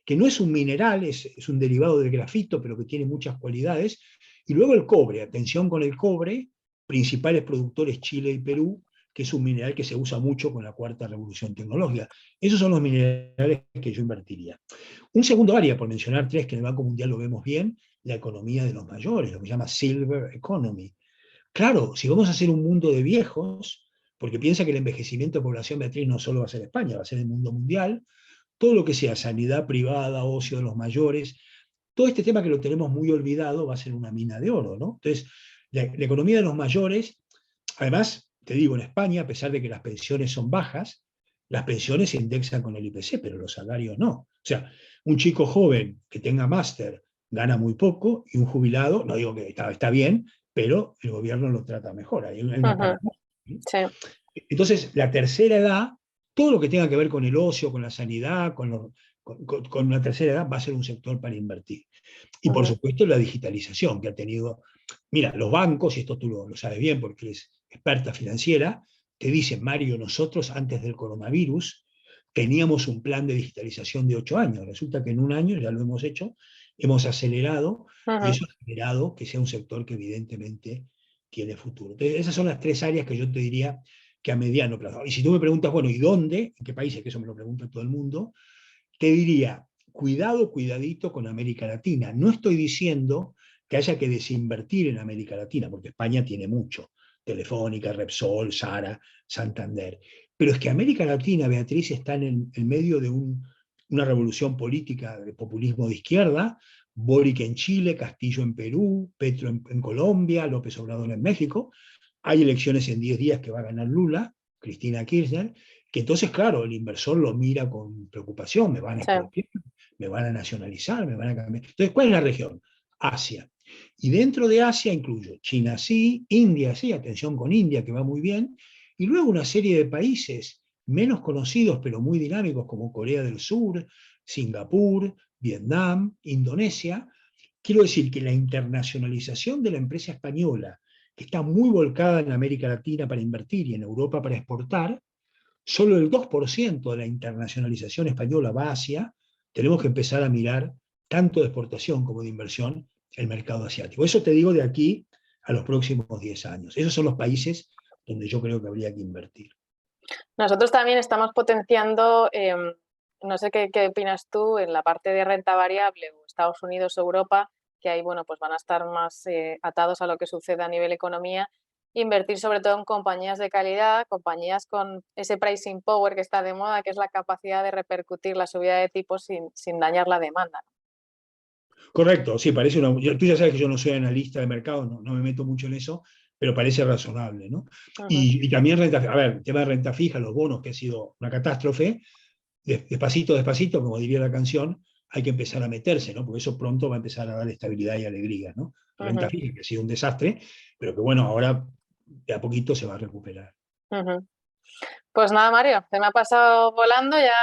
que no es un mineral, es un derivado del grafito, pero que tiene muchas cualidades. Y luego el cobre, atención con el cobre, principales productores Chile y Perú, que es un mineral que se usa mucho con la cuarta revolución tecnológica. Esos son los minerales que yo invertiría. Un segundo área, por mencionar tres, que en el Banco Mundial lo vemos bien, la economía de los mayores, lo que se llama Silver Economy. Claro, si vamos a hacer un mundo de viejos, porque piensa que el envejecimiento de población, Beatriz, no solo va a ser España, va a ser el mundo mundial, todo lo que sea sanidad privada, ocio de los mayores, todo este tema que lo tenemos muy olvidado va a ser una mina de oro, ¿no? Entonces, la economía de los mayores, además, te digo, en España, a pesar de que las pensiones son bajas, las pensiones se indexan con el IPC, pero los salarios no. O sea, un chico joven que tenga máster gana muy poco, y un jubilado, no digo que está bien, pero el gobierno lo trata mejor. Hay una paradoja. Sí. Entonces, la tercera edad, todo lo que tenga que ver con el ocio, con la sanidad, con la tercera edad, va a ser un sector para invertir. Y por supuesto, la digitalización que ha tenido. Mira, los bancos, y esto tú lo sabes bien porque eres experta financiera, te dicen, Mario, nosotros antes del coronavirus teníamos un plan de digitalización de 8 años. Resulta que en un año ya lo hemos hecho, hemos acelerado, y eso ha generado que sea un sector que evidentemente tiene futuro. Entonces, esas son las tres áreas que yo te diría que a mediano plazo. Y si tú me preguntas, bueno, ¿y dónde? ¿En qué países? Que eso me lo pregunta todo el mundo. Te diría, cuidado, cuidadito con América Latina. No estoy diciendo que haya que desinvertir en América Latina, porque España tiene mucho, Telefónica, Repsol, Sara, Santander. Pero es que América Latina, Beatriz, está en medio de una revolución política de populismo de izquierda, Boric en Chile, Castillo en Perú, Petro en Colombia, López Obrador en México. Hay elecciones en 10 días que va a ganar Lula, Cristina Kirchner, que entonces, claro, el inversor lo mira con preocupación, me van a Sí. expropiar, me van a nacionalizar, me van a cambiar. Entonces, ¿cuál es la región? Asia. Y dentro de Asia incluyo China sí, India sí, atención con India, que va muy bien, y luego una serie de países menos conocidos, pero muy dinámicos, como Corea del Sur, Singapur, Vietnam, Indonesia. Quiero decir que la internacionalización de la empresa española, que está muy volcada en América Latina para invertir y en Europa para exportar, solo el 2% de la internacionalización española va a Asia. Tenemos que empezar a mirar tanto de exportación como de inversión el mercado asiático. Eso te digo de aquí a los próximos 10 años. Esos son los países donde yo creo que habría que invertir. Nosotros también estamos potenciando, no sé qué opinas tú, en la parte de renta variable, o Estados Unidos o Europa, que ahí bueno, pues van a estar más atados a lo que sucede a nivel economía, invertir sobre todo en compañías de calidad, compañías con ese pricing power que está de moda, que es la capacidad de repercutir la subida de tipos sin dañar la demanda. Correcto, sí, parece una. Tú ya sabes que yo no soy analista de mercado, no me meto mucho en eso, pero parece razonable, ¿no? Ujú, Y también a ver, el tema de renta fija, los bonos, que ha sido una catástrofe, despacito, despacito, como diría la canción, hay que empezar a meterse, ¿no? Porque eso pronto va a empezar a dar estabilidad y alegría, ¿no? Renta ujú, fija, que ha sido un desastre, pero que bueno, ahora de a poquito se va a recuperar. ujú. Pues nada, Mario, se me ha pasado volando, ya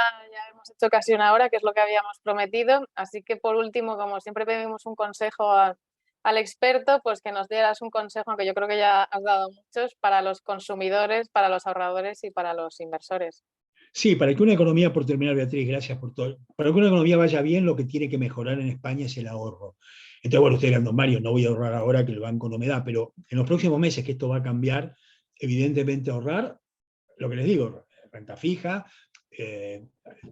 hemos hecho casi una hora, que es lo que habíamos prometido. Así que por último, como siempre pedimos un consejo al experto, pues que nos dieras un consejo, que yo creo que ya has dado muchos, para los consumidores, para los ahorradores y para los inversores. Sí, para que una economía, por terminar, Beatriz, gracias por todo. Para que una economía vaya bien, lo que tiene que mejorar en España es el ahorro. Entonces, bueno, usted dirán, don Mario, no voy a ahorrar ahora que el banco no me da, pero en los próximos meses que esto va a cambiar, evidentemente ahorrar, lo que les digo, renta fija, eh,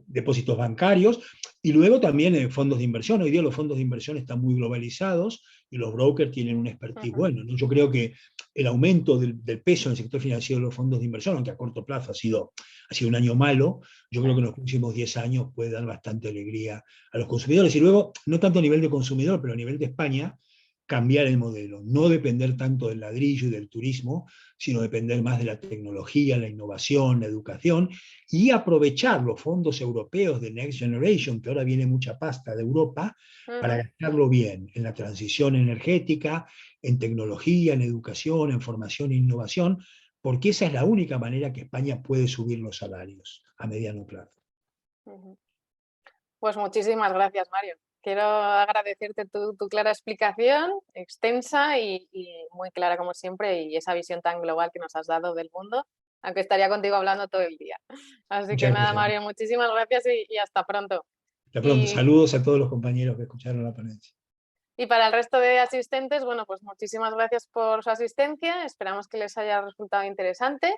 depósitos bancarios y luego también fondos de inversión. Hoy día los fondos de inversión están muy globalizados y los brokers tienen un expertise Ujú, bueno, ¿no? Yo creo que el aumento del peso en el sector financiero de los fondos de inversión, aunque a corto plazo ha sido un año malo, yo sí, creo que en los próximos 10 años puede dar bastante alegría a los consumidores. Y luego, no tanto a nivel de consumidor, pero a nivel de España, cambiar el modelo, no depender tanto del ladrillo y del turismo, sino depender más de la tecnología, la innovación, la educación, y aprovechar los fondos europeos de Next Generation, que ahora viene mucha pasta de Europa, para ujú, gastarlo bien en la transición energética, en tecnología, en educación, en formación e innovación, porque esa es la única manera que España puede subir los salarios a mediano plazo. ujú. Pues muchísimas gracias, Mario. Quiero agradecerte tu clara explicación, extensa y muy clara como siempre, y esa visión tan global que nos has dado del mundo, aunque estaría contigo hablando todo el día. Así que Muchas nada, gracias. Mario, muchísimas gracias y hasta pronto. Hasta pronto. Y, Saludos a todos los compañeros que escucharon la ponencia. y para el resto de asistentes, bueno, pues muchísimas gracias por su asistencia. Esperamos que les haya resultado interesante.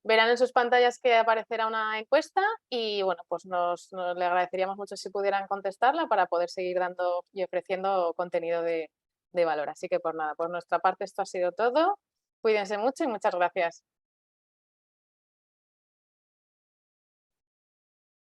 Verán en sus pantallas que aparecerá una encuesta y bueno, pues le agradeceríamos mucho si pudieran contestarla para poder seguir dando y ofreciendo contenido de valor. Así que por nada, por nuestra parte esto ha sido todo. Cuídense mucho y muchas gracias.